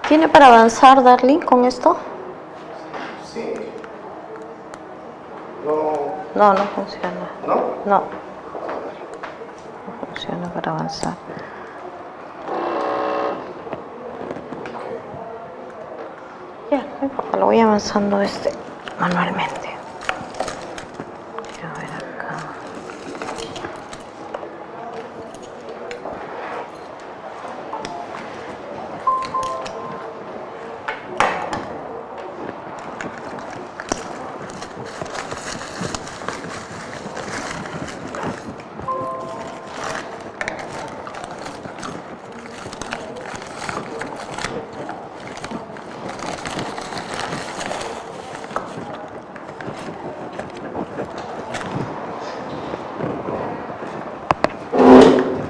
¿Tiene para avanzar, Darling, con esto? Sí. No, no funciona. ¿No? No. No funciona para avanzar. Ya, no importa, lo voy avanzando manualmente. Quiero ver acá.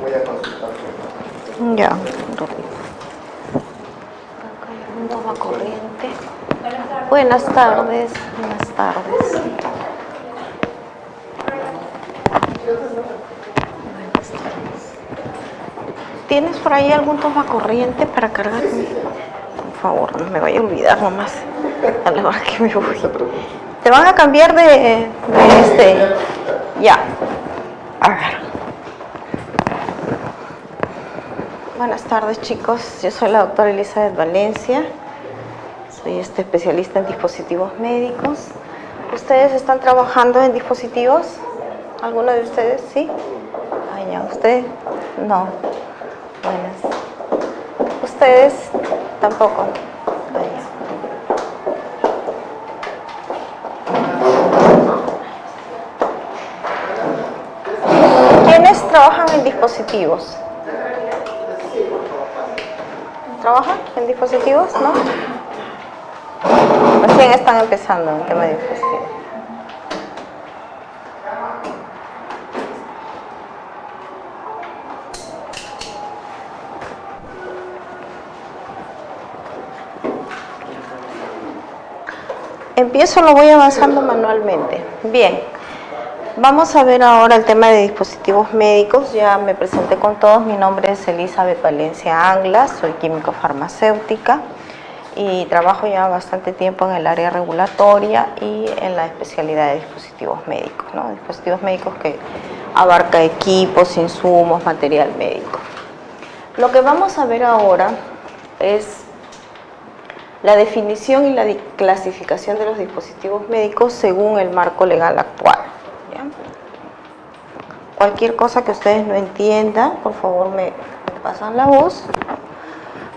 Voy a consultar. Ya, acá hay un toma corriente. Buenas tardes. Buenas tardes. Buenas tardes. ¿Tienes por ahí algún toma corriente para cargar? Por favor, no me vaya a olvidar nomás. A la hora que me voy. Te van a cambiar de Ya. A ver. Buenas tardes, chicos. Yo soy la doctora Elizabeth Valencia. Soy especialista en dispositivos médicos. ¿Ustedes están trabajando en dispositivos? ¿Alguno de ustedes? ¿Sí? Ay, ya. ¿Usted? No. Buenas. ¿Ustedes? Tampoco. Ay, ya. ¿Quiénes trabajan en dispositivos? ¿Trabajan en dispositivos? ¿No? Recién están empezando en el tema de dispositivos. Empiezo, lo voy avanzando manualmente. Bien, vamos a ver ahora el tema de dispositivos médicos. Ya me presenté con todos. Mi nombre es Elizabeth Valencia Anglas, soy químico farmacéutica y trabajo ya bastante tiempo en el área regulatoria y en la especialidad de dispositivos médicos, ¿no? Dispositivos médicos que abarca equipos, insumos, material médico. Lo que vamos a ver ahora es la definición y la clasificación de los dispositivos médicos según el marco legal actual. ¿Ya? Cualquier cosa que ustedes no entiendan, por favor me pasan la voz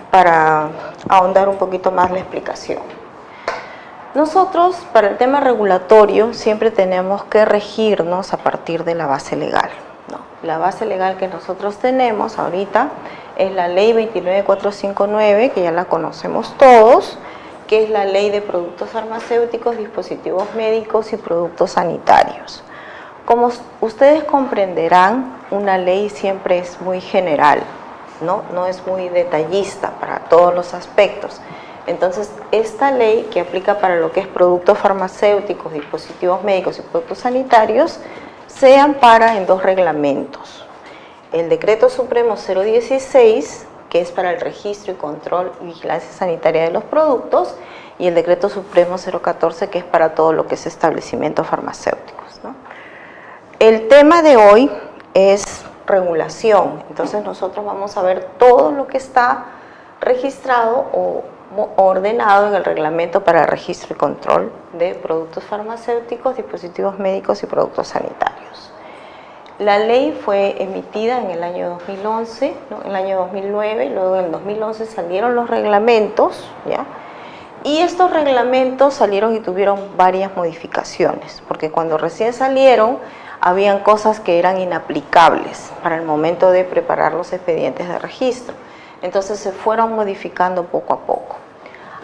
para ahondar un poquito más la explicación. Nosotros, para el tema regulatorio, siempre tenemos que regirnos a partir de la base legal, ¿no? La base legal que nosotros tenemos ahorita es la Ley 29459, que ya la conocemos todos, que es la Ley de Productos Farmacéuticos, Dispositivos Médicos y Productos Sanitarios. Como ustedes comprenderán, una ley siempre es muy general, no es muy detallista para todos los aspectos. Entonces, esta ley que aplica para lo que es productos farmacéuticos, dispositivos médicos y productos sanitarios, se ampara en dos reglamentos. El Decreto Supremo 016, que es para el registro y control y vigilancia sanitaria de los productos, y el Decreto Supremo 014, que es para todo lo que es establecimientos farmacéuticos, ¿no? El tema de hoy es regulación. Entonces nosotros vamos a ver todo lo que está registrado o ordenado en el reglamento para el registro y control de productos farmacéuticos, dispositivos médicos y productos sanitarios. La ley fue emitida en el año 2011, ¿no? En el año 2009, luego en el 2011 salieron los reglamentos, ¿ya? Y estos reglamentos salieron y tuvieron varias modificaciones, porque cuando recién salieron habían cosas que eran inaplicables para el momento de preparar los expedientes de registro. Entonces se fueron modificando poco a poco.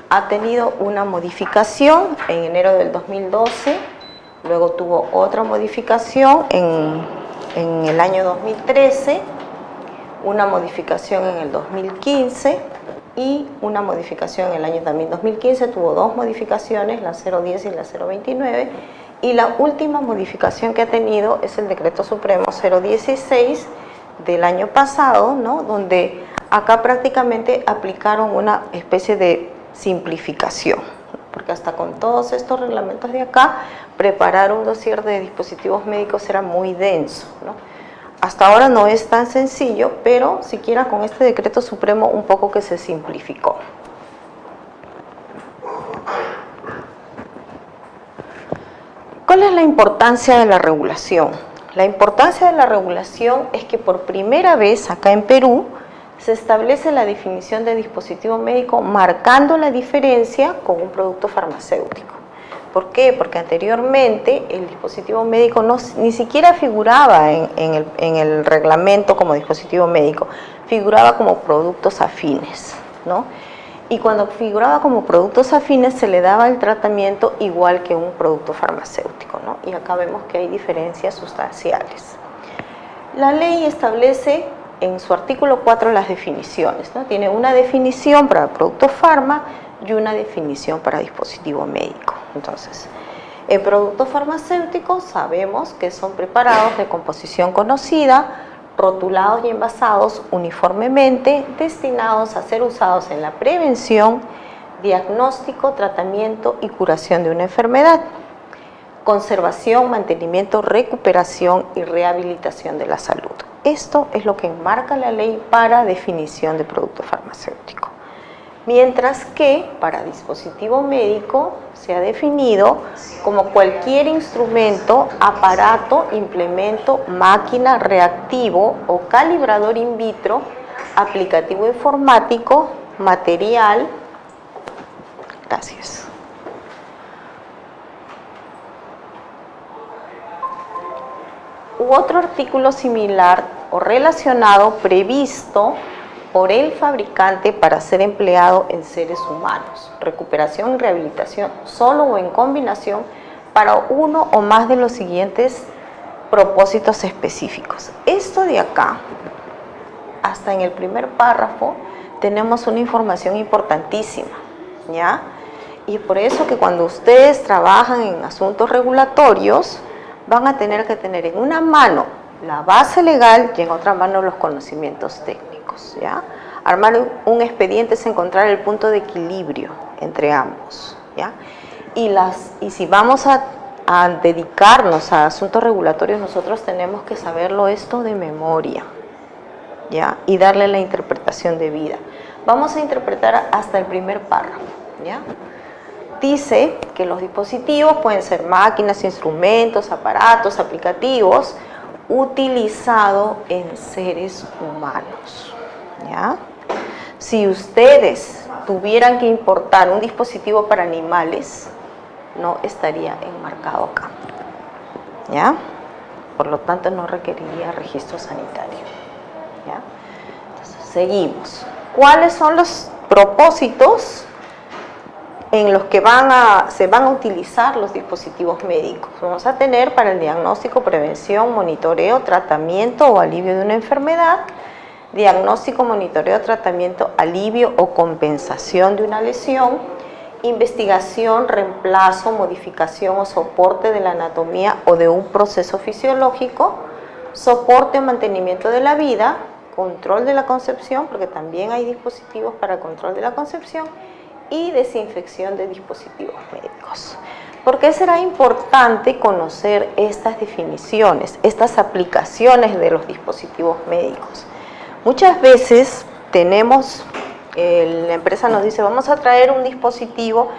Ha tenido una modificación en enero del 2012, luego tuvo otra modificación en el año 2013, una modificación en el 2015 y una modificación en el año también 2015. Tuvo dos modificaciones, la 010 y la 029, y la última modificación que ha tenido es el Decreto Supremo 016 del año pasado, ¿no? Donde acá prácticamente aplicaron una especie de simplificación, porque hasta con todos estos reglamentos de acá, preparar un dossier de dispositivos médicos era muy denso, ¿no? Hasta ahora no es tan sencillo, pero siquiera con este decreto supremo un poco que se simplificó. ¿Cuál es la importancia de la regulación? La importancia de la regulación es que por primera vez acá en Perú se establece la definición de dispositivo médico marcando la diferencia con un producto farmacéutico. ¿Por qué? Porque anteriormente el dispositivo médico ni siquiera figuraba en el reglamento como dispositivo médico, figuraba como productos afines, ¿no? Y cuando figuraba como productos afines se le daba el tratamiento igual que un producto farmacéutico, ¿no? Y acá vemos que hay diferencias sustanciales. La ley establece en su artículo 4 las definiciones, ¿no? Tiene una definición para producto farma y una definición para dispositivo médico. Entonces, el producto farmacéutico sabemos que son preparados de composición conocida, rotulados y envasados uniformemente, destinados a ser usados en la prevención, diagnóstico, tratamiento y curación de una enfermedad, conservación, mantenimiento, recuperación y rehabilitación de la salud. Esto es lo que enmarca la ley para definición de producto farmacéutico. Mientras que para dispositivo médico se ha definido como cualquier instrumento, aparato, implemento, máquina, reactivo o calibrador in vitro, aplicativo informático, material. Gracias. U otro artículo similar o relacionado previsto por el fabricante para ser empleado en seres humanos. Recuperación y rehabilitación, solo o en combinación, para uno o más de los siguientes propósitos específicos. Esto de acá, hasta en el primer párrafo, tenemos una información importantísima, ¿ya? Y por eso que cuando ustedes trabajan en asuntos regulatorios, van a tener que tener en una mano la base legal y en otra mano los conocimientos técnicos, ¿ya? Armar un expediente es encontrar el punto de equilibrio entre ambos, ¿ya? Y si vamos a dedicarnos a asuntos regulatorios, nosotros tenemos que saberlo esto de memoria, ¿ya? Y darle la interpretación debida. Vamos a interpretar hasta el primer párrafo, ¿ya? Dice que los dispositivos pueden ser máquinas, instrumentos, aparatos, aplicativos, utilizado en seres humanos, ¿ya? Si ustedes tuvieran que importar un dispositivo para animales, no estaría enmarcado acá, ¿ya? Por lo tanto, no requeriría registro sanitario, ¿ya? Entonces, seguimos. ¿Cuáles son los propósitos en los que se van a utilizar los dispositivos médicos? Vamos a tener para el diagnóstico, prevención, monitoreo, tratamiento o alivio de una enfermedad, diagnóstico, monitoreo, tratamiento, alivio o compensación de una lesión, investigación, reemplazo, modificación o soporte de la anatomía o de un proceso fisiológico, soporte o mantenimiento de la vida, control de la concepción, porque también hay dispositivos para control de la concepción, y desinfección de dispositivos médicos. ¿Por qué será importante conocer estas definiciones, estas aplicaciones de los dispositivos médicos? Muchas veces la empresa nos dice, vamos a traer un dispositivo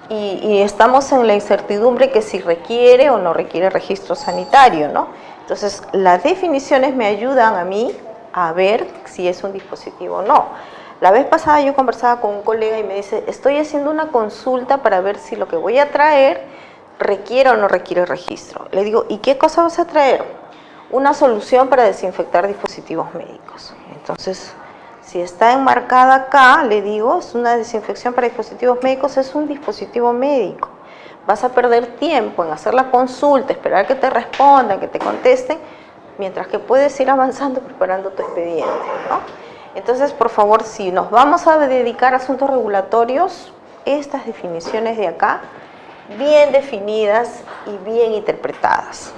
y estamos en la incertidumbre que si requiere o no requiere registro sanitario, ¿no? Entonces, las definiciones me ayudan a mí a ver si es un dispositivo o no. La vez pasada yo conversaba con un colega y me dice, estoy haciendo una consulta para ver si lo que voy a traer requiere o no requiere registro. Le digo, ¿y qué cosa vas a traer? Una solución para desinfectar dispositivos médicos. Entonces, si está enmarcada acá, le digo, es una desinfección para dispositivos médicos, es un dispositivo médico. Vas a perder tiempo en hacer la consulta, esperar que te respondan, que te contesten, mientras que puedes ir avanzando preparando tu expediente, ¿no? Entonces, por favor, si nos vamos a dedicar a asuntos regulatorios, estas definiciones de acá, bien definidas y bien interpretadas.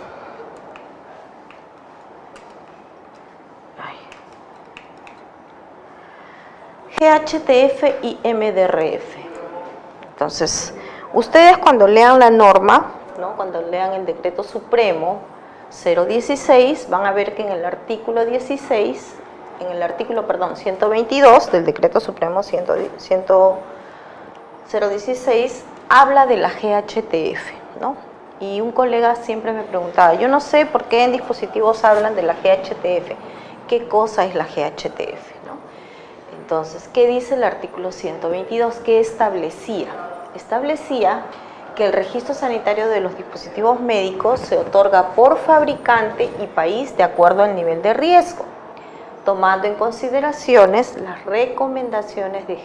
GHTF y MDRF. Entonces, ustedes cuando lean la norma, ¿no? Cuando lean el decreto supremo 016, van a ver que en el artículo 16, en el artículo, perdón, 122 del decreto supremo 016, habla de la GHTF, ¿no? Y un colega siempre me preguntaba, yo no sé por qué en dispositivos hablan de la GHTF, ¿qué cosa es la GHTF? ¿No? Entonces, ¿qué dice el artículo 122? ¿Qué establecía? Establecía que el registro sanitario de los dispositivos médicos se otorga por fabricante y país de acuerdo al nivel de riesgo, tomando en consideraciones las recomendaciones de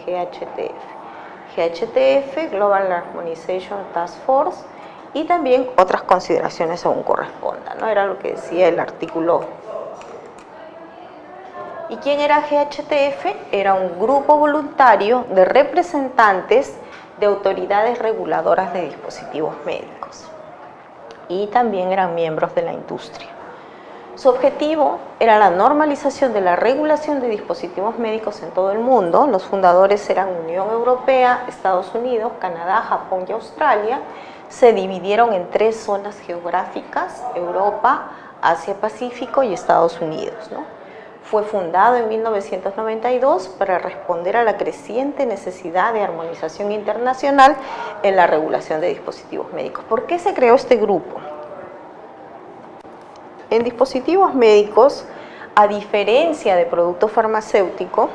GHTF, Global Harmonization Task Force, y también otras consideraciones según corresponda, ¿no? Era lo que decía el artículo. ¿Y quién era GHTF? Era un grupo voluntario de representantes de autoridades reguladoras de dispositivos médicos y también eran miembros de la industria. Su objetivo era la normalización de la regulación de dispositivos médicos en todo el mundo. Los fundadores eran Unión Europea, Estados Unidos, Canadá, Japón y Australia. Se dividieron en 3 zonas geográficas: Europa, Asia-Pacífico y Estados Unidos, ¿no? Fue fundado en 1992 para responder a la creciente necesidad de armonización internacional en la regulación de dispositivos médicos. ¿Por qué se creó este grupo? En dispositivos médicos, a diferencia de producto farmacéutico,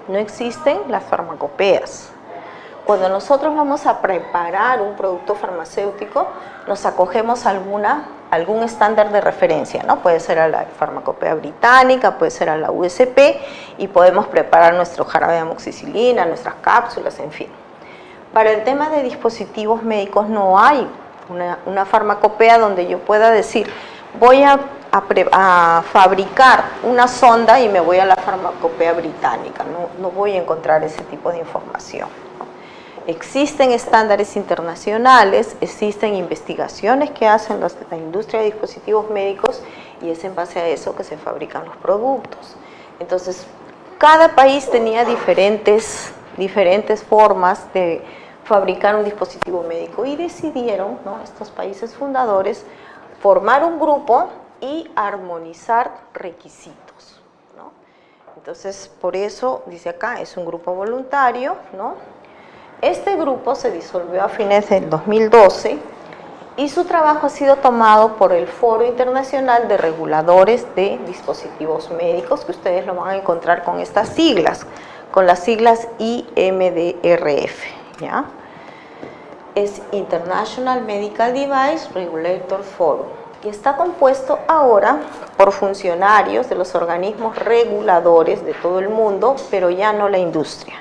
no existen las farmacopeas. Cuando nosotros vamos a preparar un producto farmacéutico, nos acogemos a algún estándar de referencia, ¿no? Puede ser a la farmacopea británica, puede ser a la USP, y podemos preparar nuestro jarabe de amoxicilina, nuestras cápsulas, en fin. Para el tema de dispositivos médicos no hay una farmacopea donde yo pueda decir, voy a fabricar una sonda y me voy a la farmacopea británica. No voy a encontrar ese tipo de información. Existen estándares internacionales, existen investigaciones que hacen la industria de dispositivos médicos y es en base a eso que se fabrican los productos. Entonces, cada país tenía diferentes formas de fabricar un dispositivo médico y decidieron, ¿no?, estos países fundadores, formar un grupo y armonizar requisitos, ¿no? Entonces, por eso, dice acá, es un grupo voluntario, ¿no? Este grupo se disolvió a fines del 2012 y su trabajo ha sido tomado por el Foro Internacional de Reguladores de Dispositivos Médicos, que ustedes lo van a encontrar con estas siglas, con las siglas IMDRF, ¿ya? Es International Medical Device Regulator Forum y está compuesto ahora por funcionarios de los organismos reguladores de todo el mundo, pero ya no la industria.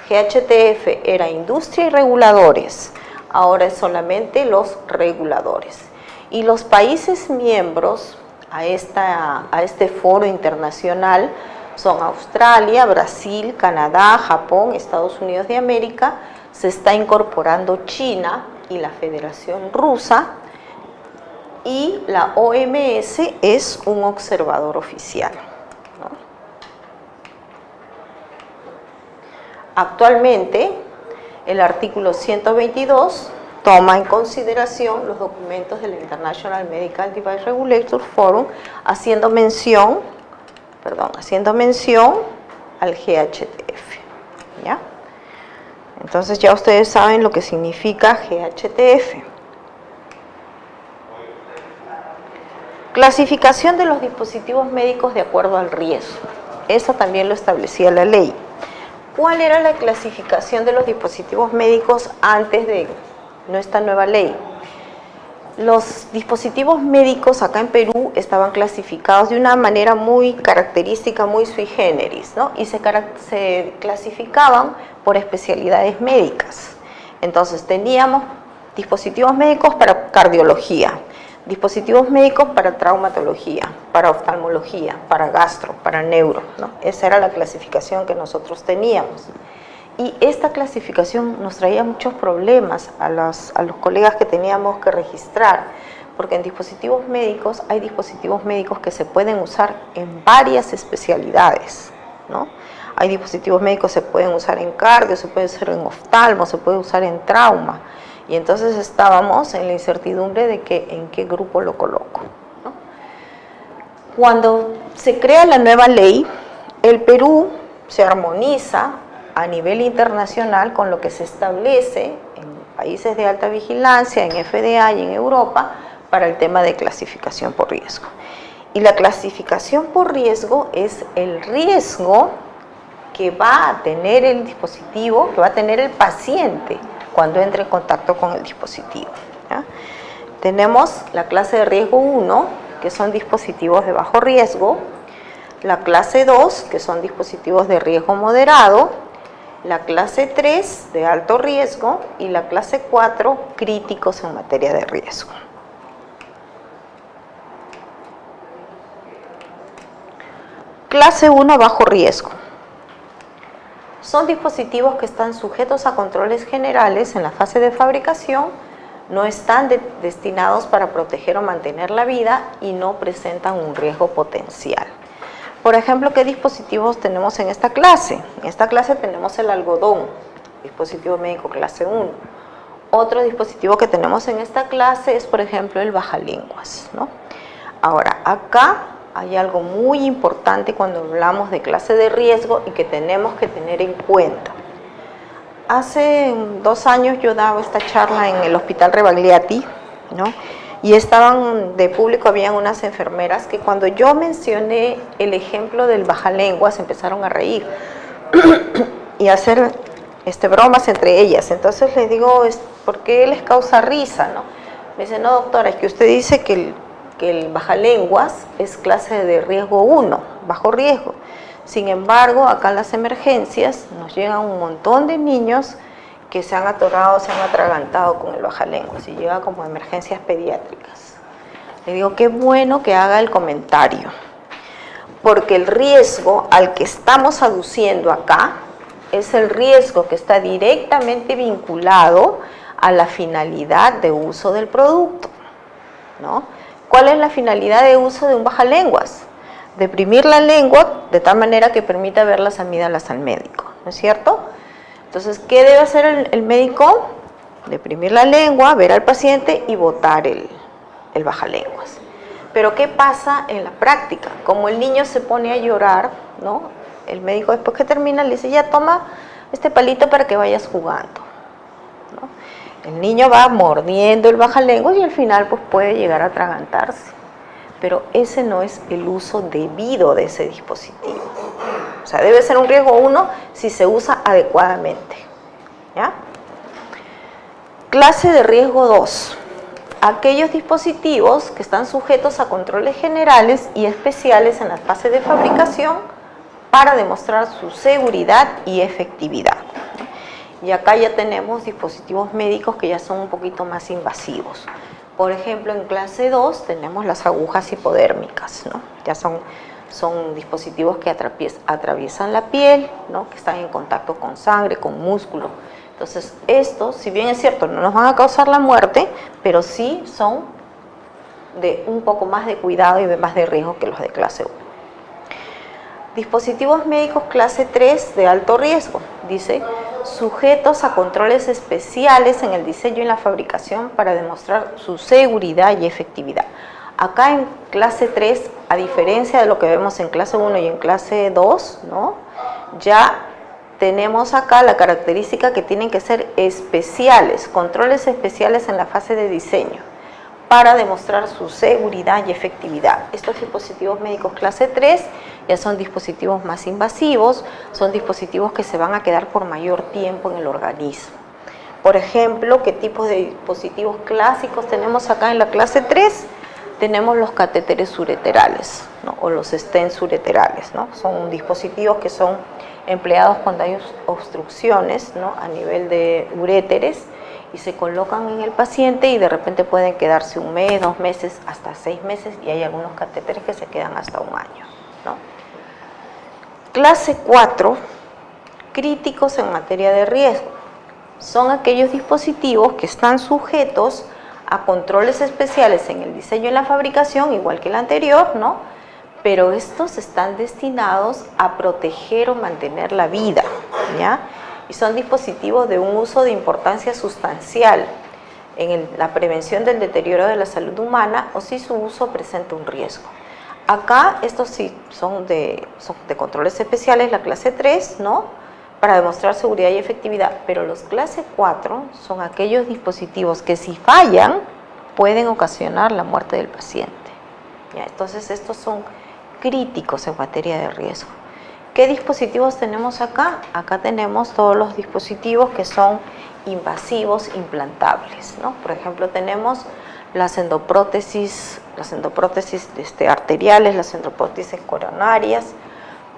GHTF era industria y reguladores, ahora es solamente los reguladores. Y los países miembros a este foro internacional son Australia, Brasil, Canadá, Japón, Estados Unidos de América. Se está incorporando China y la Federación Rusa, y la OMS es un observador oficial, ¿no? Actualmente, el artículo 122 toma en consideración los documentos del International Medical Device Regulator Forum, haciendo mención al GHTF, ¿ya? Entonces ya ustedes saben lo que significa GHTF. Clasificación de los dispositivos médicos de acuerdo al riesgo. Eso también lo establecía la ley. ¿Cuál era la clasificación de los dispositivos médicos antes de nuestra nueva ley? Los dispositivos médicos acá en Perú estaban clasificados de una manera muy característica, muy sui generis, ¿no? Y se clasificaban por especialidades médicas. Entonces teníamos dispositivos médicos para cardiología, dispositivos médicos para traumatología, para oftalmología, para gastro, para neuro, ¿no? Esa era la clasificación que nosotros teníamos. Y esta clasificación nos traía muchos problemas a los colegas que teníamos que registrar, porque en dispositivos médicos hay dispositivos médicos que se pueden usar en varias especialidades, ¿no? Hay dispositivos médicos que se pueden usar en cardio, se puede usar en oftalmo, se puede usar en trauma. Y entonces estábamos en la incertidumbre de que en qué grupo lo coloco, ¿no? Cuando se crea la nueva ley, el Perú se armoniza a nivel internacional con lo que se establece en países de alta vigilancia, en FDA y en Europa, para el tema de clasificación por riesgo. Y la clasificación por riesgo es el riesgo que va a tener el dispositivo, que va a tener el paciente cuando entre en contacto con el dispositivo, ¿ya? Tenemos la clase de riesgo 1, que son dispositivos de bajo riesgo, la clase 2, que son dispositivos de riesgo moderado, la clase 3 de alto riesgo y la clase 4 críticos en materia de riesgo. Clase 1 bajo riesgo. Son dispositivos que están sujetos a controles generales en la fase de fabricación, no están destinados para proteger o mantener la vida y no presentan un riesgo potencial. Por ejemplo, ¿qué dispositivos tenemos en esta clase? En esta clase tenemos el algodón, dispositivo médico clase 1. Otro dispositivo que tenemos en esta clase es, por ejemplo, el bajalenguas, ¿no? Ahora, acá hay algo muy importante cuando hablamos de clase de riesgo y que tenemos que tener en cuenta. Hace 2 años yo daba esta charla en el Hospital Rebagliati, ¿no? Y estaban de público, habían unas enfermeras que cuando yo mencioné el ejemplo del bajalenguas empezaron a reír y a hacer bromas entre ellas. Entonces les digo, ¿por qué les causa risa, no? Me dice, no doctora, es que usted dice que el bajalenguas es clase de riesgo 1, bajo riesgo. Sin embargo, acá en las emergencias nos llegan un montón de niños que se han atorado, se han atragantado con el bajalenguas y llega como emergencias pediátricas. Le digo, qué bueno que haga el comentario, porque el riesgo al que estamos aduciendo acá es el riesgo que está directamente vinculado a la finalidad de uso del producto, ¿no? ¿Cuál es la finalidad de uso de un bajalenguas? Deprimir la lengua de tal manera que permita ver las amígdalas al médico, ¿no es cierto? Entonces, ¿qué debe hacer el médico? Deprimir la lengua, ver al paciente y botar el bajalenguas. Pero ¿qué pasa en la práctica? Como el niño se pone a llorar, ¿no? El médico después que termina le dice, ya toma este palito para que vayas jugando, ¿no? El niño va mordiendo el bajalenguas y al final pues puede llegar a atragantarse. Pero ese no es el uso debido de ese dispositivo. O sea, debe ser un riesgo 1 si se usa adecuadamente, ¿ya? Clase de riesgo 2. Aquellos dispositivos que están sujetos a controles generales y especiales en la fase de fabricación para demostrar su seguridad y efectividad. Y acá ya tenemos dispositivos médicos que ya son un poquito más invasivos. Por ejemplo, en clase 2 tenemos las agujas hipodérmicas, ¿no? Ya son dispositivos que atraviesan la piel, ¿no? Que están en contacto con sangre, con músculo. Entonces, estos, si bien es cierto, no nos van a causar la muerte, pero sí son de un poco más de cuidado y de más de riesgo que los de clase 1. Dispositivos médicos clase 3 de alto riesgo, dice, sujetos a controles especiales en el diseño y la fabricación para demostrar su seguridad y efectividad. Acá en clase 3, a diferencia de lo que vemos en clase 1 y en clase 2, ¿no? Ya tenemos acá la característica que tienen que ser especiales, controles especiales en la fase de diseño, para demostrar su seguridad y efectividad. Estos dispositivos médicos clase 3 ya son dispositivos más invasivos, son dispositivos que se van a quedar por mayor tiempo en el organismo. Por ejemplo, ¿qué tipos de dispositivos clásicos tenemos acá en la clase 3? Tenemos los catéteres ureterales, ¿no? O los stents ureterales, ¿no? Son dispositivos que son empleados cuando hay obstrucciones, ¿no? A nivel de uréteres, y se colocan en el paciente y de repente pueden quedarse 1 mes, 2 meses, hasta 6 meses, y hay algunos catéteres que se quedan hasta 1 año, ¿no? Clase 4, críticos en materia de riesgo. Son aquellos dispositivos que están sujetos a controles especiales en el diseño y la fabricación, igual que el anterior, ¿no? pero estos están destinados a proteger o mantener la vida, ¿ya? Y son dispositivos de un uso de importancia sustancial en la prevención del deterioro de la salud humana o si su uso presenta un riesgo. Acá estos sí son de controles especiales, la clase 3, ¿no? Para demostrar seguridad y efectividad, pero los clase 4 son aquellos dispositivos que si fallan pueden ocasionar la muerte del paciente, ¿ya? Entonces estos son críticos en materia de riesgo. ¿Qué dispositivos tenemos acá? Acá tenemos todos los dispositivos que son invasivos implantables, ¿no? Por ejemplo, tenemos las endoprótesis arteriales, las endoprótesis coronarias,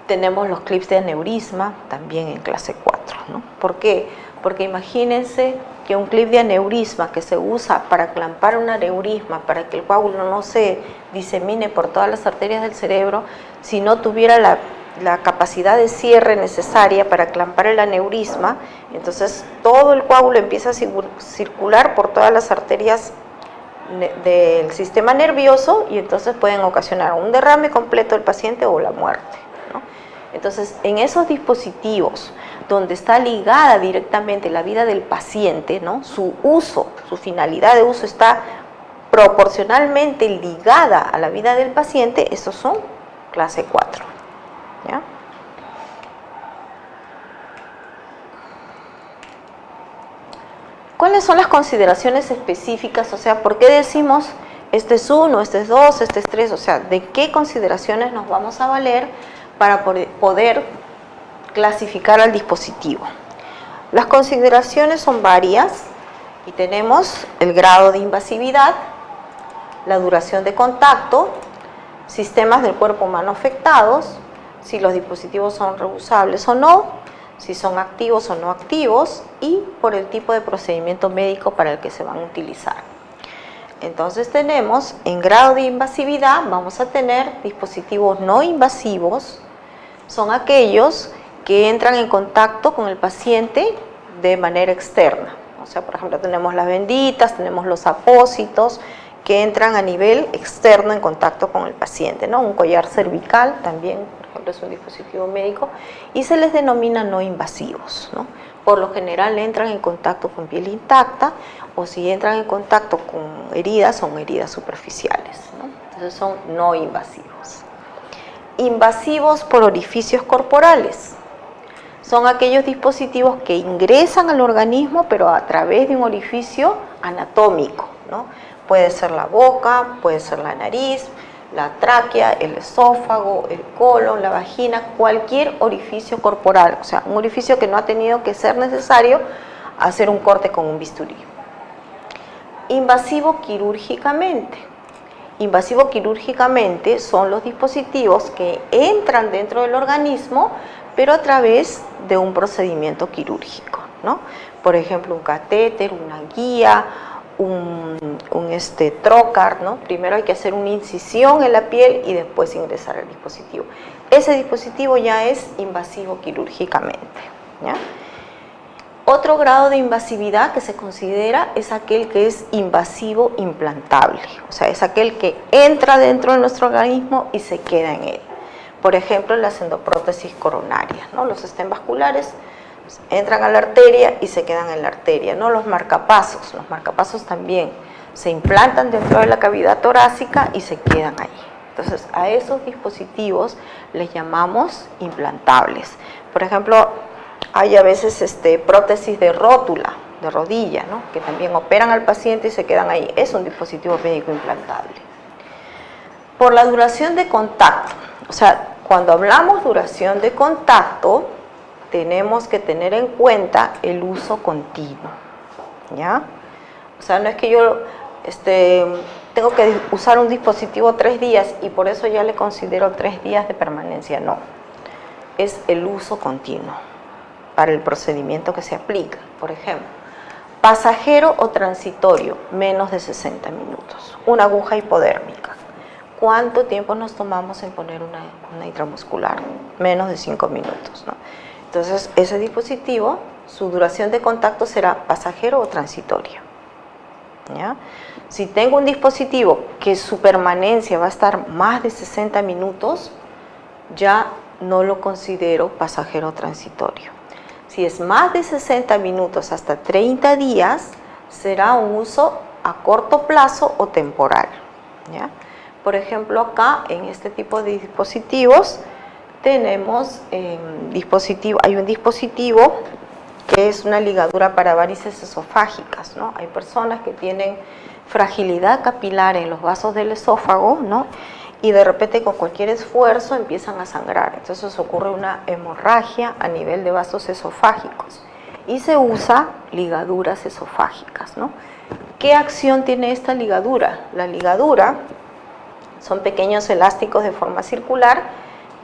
tenemos los clips de aneurisma también en clase 4, ¿no? ¿Por qué? Porque imagínense que un clip de aneurisma que se usa para clampar un aneurisma, para que el coágulo no se disemine por todas las arterias del cerebro, si no tuviera la capacidad de cierre necesaria para clampar el aneurisma, entonces todo el coágulo empieza a circular por todas las arterias del sistema nervioso y entonces pueden ocasionar un derrame completo del paciente o la muerte, ¿no? Entonces, en esos dispositivos donde está ligada directamente la vida del paciente, ¿no? Su uso, su finalidad de uso está proporcionalmente ligada a la vida del paciente, estos son clase 4, ¿ya? ¿Cuáles son las consideraciones específicas? O sea, ¿por qué decimos este es 1, este es 2, este es 3? O sea, ¿de qué consideraciones nos vamos a valer para poder clasificar al dispositivo? Las consideraciones son varias y tenemos el grado de invasividad, la duración de contacto, sistemas del cuerpo humano afectados, si los dispositivos son reusables o no, si son activos o no activos y por el tipo de procedimiento médico para el que se van a utilizar. Entonces tenemos en grado de invasividad, vamos a tener dispositivos no invasivos, son aquellos que entran en contacto con el paciente de manera externa. O sea, por ejemplo, tenemos las benditas, tenemos los apósitos que entran a nivel externo en contacto con el paciente, ¿no? Un collar cervical también, por ejemplo, es un dispositivo médico y se les denomina no invasivos, ¿no? Por lo general entran en contacto con piel intacta o si entran en contacto con heridas, son heridas superficiales, ¿no? Entonces son no invasivos. Invasivos por orificios corporales. Son aquellos dispositivos que ingresan al organismo pero a través de un orificio anatómico, ¿no? Puede ser la boca, puede ser la nariz, la tráquea, el esófago, el colon, la vagina, cualquier orificio corporal, o sea, un orificio que no ha tenido que ser necesario hacer un corte con un bisturí. Invasivo quirúrgicamente. Invasivo quirúrgicamente son los dispositivos que entran dentro del organismo, pero a través de un procedimiento quirúrgico, ¿no? Por ejemplo, un catéter, una guía, un trocar, ¿no? Primero hay que hacer una incisión en la piel y después ingresar el dispositivo. Ese dispositivo ya es invasivo quirúrgicamente, ¿ya? Otro grado de invasividad que se considera es aquel que es invasivo implantable, o sea, es aquel que entra dentro de nuestro organismo y se queda en él. Por ejemplo, las endoprótesis coronarias, ¿no? Los stents vasculares entran a la arteria y se quedan en la arteria, ¿no? Los marcapasos también se implantan dentro de la cavidad torácica y se quedan ahí. Entonces, a esos dispositivos les llamamos implantables. Por ejemplo, hay a veces prótesis de rótula, de rodilla, ¿no? Que también operan al paciente y se quedan ahí. Es un dispositivo médico implantable. Por la duración de contacto, o sea, cuando hablamos duración de contacto, tenemos que tener en cuenta el uso continuo, ¿ya? O sea, no es que yo tengo que usar un dispositivo 3 días y por eso ya le considero 3 días de permanencia, no. Es el uso continuo para el procedimiento que se aplica. Por ejemplo, pasajero o transitorio, menos de 60 minutos. Una aguja hipodérmica. ¿Cuánto tiempo nos tomamos en poner una intramuscular? Menos de 5 minutos, ¿no? Entonces, ese dispositivo, su duración de contacto será pasajero o transitorio. ¿ya? Si tengo un dispositivo que su permanencia va a estar más de 60 minutos, ya no lo considero pasajero transitorio. Si es más de 60 minutos hasta 30 días, será un uso a corto plazo o temporal, ¿ya? Por ejemplo, acá en este tipo de dispositivos tenemos hay un dispositivo que es una ligadura para varices esofágicas, ¿no? Hay personas que tienen fragilidad capilar en los vasos del esófago, ¿no? Y de repente con cualquier esfuerzo empiezan a sangrar. Entonces ocurre una hemorragia a nivel de vasos esofágicos y se usa ligaduras esofágicas, ¿no? ¿Qué acción tiene esta ligadura? La ligadura son pequeños elásticos de forma circular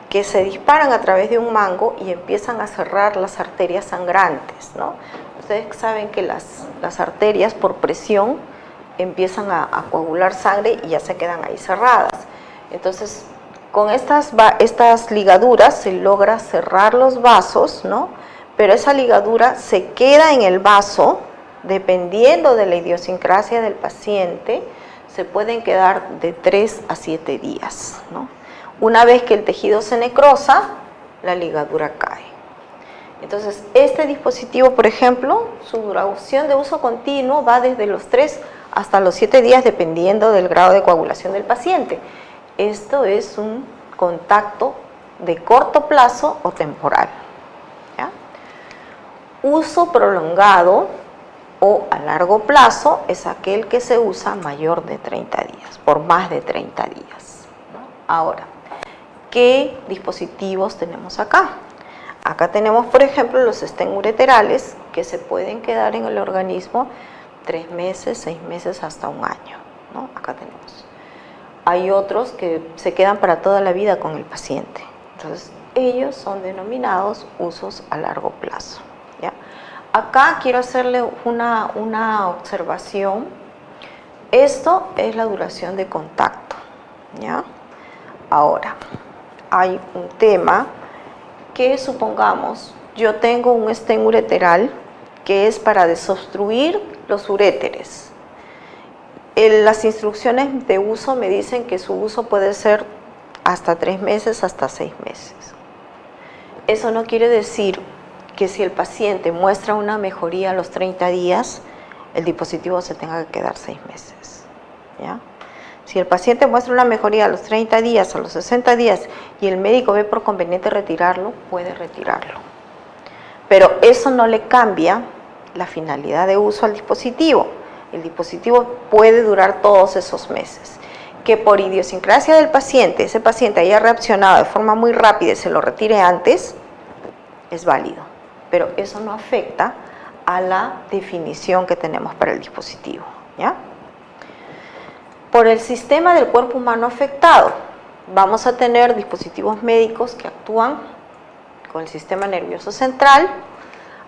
que se disparan a través de un mango y empiezan a cerrar las arterias sangrantes, ¿no? Ustedes saben que las arterias por presión empiezan a coagular sangre y ya se quedan ahí cerradas. Entonces, con estas ligaduras se logra cerrar los vasos, ¿no? Pero esa ligadura se queda en el vaso, dependiendo de la idiosincrasia del paciente, se pueden quedar de 3 a 7 días, ¿no? Una vez que el tejido se necrosa, la ligadura cae. Entonces, este dispositivo, por ejemplo, su duración de uso continuo va desde los 3 hasta los 7 días, dependiendo del grado de coagulación del paciente. Esto es un contacto de corto plazo o temporal, ¿ya? Uso prolongado o a largo plazo es aquel que se usa mayor de 30 días, por más de 30 días, ¿no? Ahora, ¿qué dispositivos tenemos acá? Acá tenemos, por ejemplo, los stents ureterales que se pueden quedar en el organismo 3 meses, 6 meses, hasta un año, ¿no? Acá tenemos. Hay otros que se quedan para toda la vida con el paciente. Entonces, ellos son denominados usos a largo plazo, ¿ya? Acá quiero hacerle una observación. Esto es la duración de contacto, ¿ya? Ahora, hay un tema que, supongamos, yo tengo un stent ureteral que es para desobstruir los uréteres. Las instrucciones de uso me dicen que su uso puede ser hasta 3 meses, hasta 6 meses. Eso no quiere decir que si el paciente muestra una mejoría a los 30 días, el dispositivo se tenga que quedar 6 meses, ¿ya? Si el paciente muestra una mejoría a los 30 días, a los 60 días, y el médico ve por conveniente retirarlo, puede retirarlo. Pero eso no le cambia la finalidad de uso al dispositivo. El dispositivo puede durar todos esos meses. Que por idiosincrasia del paciente, ese paciente haya reaccionado de forma muy rápida y se lo retire antes, es válido. Pero eso no afecta a la definición que tenemos para el dispositivo, ¿ya? Por el sistema del cuerpo humano afectado, vamos a tener dispositivos médicos que actúan con el sistema nervioso central,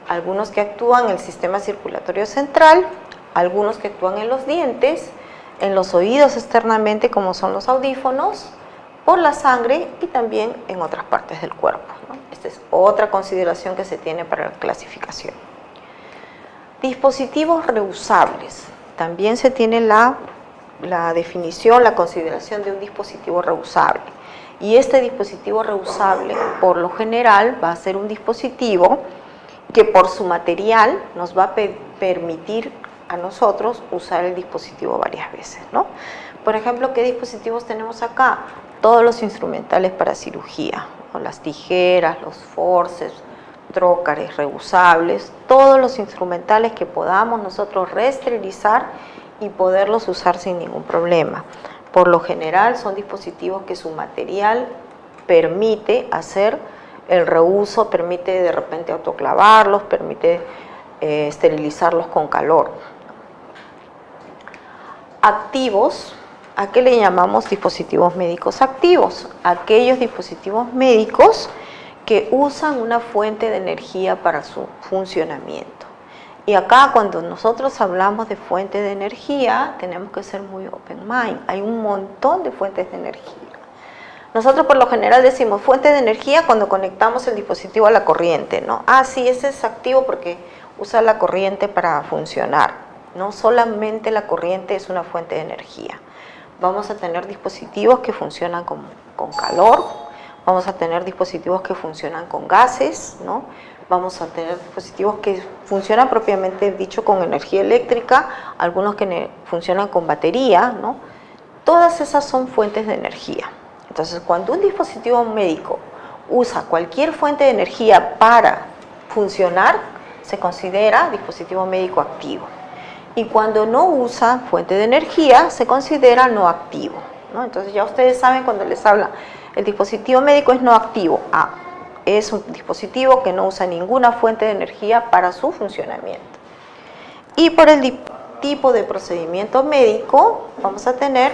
algunos que actúan en el sistema circulatorio central, algunos que actúan en los dientes, en los oídos externamente, como son los audífonos, por la sangre y también en otras partes del cuerpo, ¿no? Esta es otra consideración que se tiene para la clasificación. Dispositivos reusables. También se tiene la definición, la consideración de un dispositivo reusable. Y este dispositivo reusable, por lo general, va a ser un dispositivo que por su material nos va a permitir a nosotros usar el dispositivo varias veces, ¿no? Por ejemplo, ¿qué dispositivos tenemos acá? Todos los instrumentales para cirugía, ¿no? Las tijeras, los forceps, trócares reusables, todos los instrumentales que podamos nosotros reesterilizar y poderlos usar sin ningún problema. Por lo general son dispositivos que su material permite hacer el reuso, permite de repente autoclavarlos, permite esterilizarlos con calor. Activos, ¿a qué le llamamos dispositivos médicos activos? Aquellos dispositivos médicos que usan una fuente de energía para su funcionamiento. Y acá, cuando nosotros hablamos de fuente de energía, tenemos que ser muy open mind. Hay un montón de fuentes de energía. Nosotros por lo general decimos fuente de energía cuando conectamos el dispositivo a la corriente, ¿no? Ah, sí, ese es activo porque usa la corriente para funcionar. No solamente la corriente es una fuente de energía. Vamos a tener dispositivos que funcionan con calor, vamos a tener dispositivos que funcionan con gases, ¿no? Vamos a tener dispositivos que funcionan propiamente dicho con energía eléctrica, algunos que funcionan con batería, ¿no? Todas esas son fuentes de energía. Entonces, cuando un dispositivo médico usa cualquier fuente de energía para funcionar, se considera dispositivo médico activo. Y cuando no usa fuente de energía, se considera no activo, ¿no? Entonces ya ustedes saben cuando les habla, el dispositivo médico es no activo. Es un dispositivo que no usa ninguna fuente de energía para su funcionamiento. Y por el tipo de procedimiento médico, vamos a tener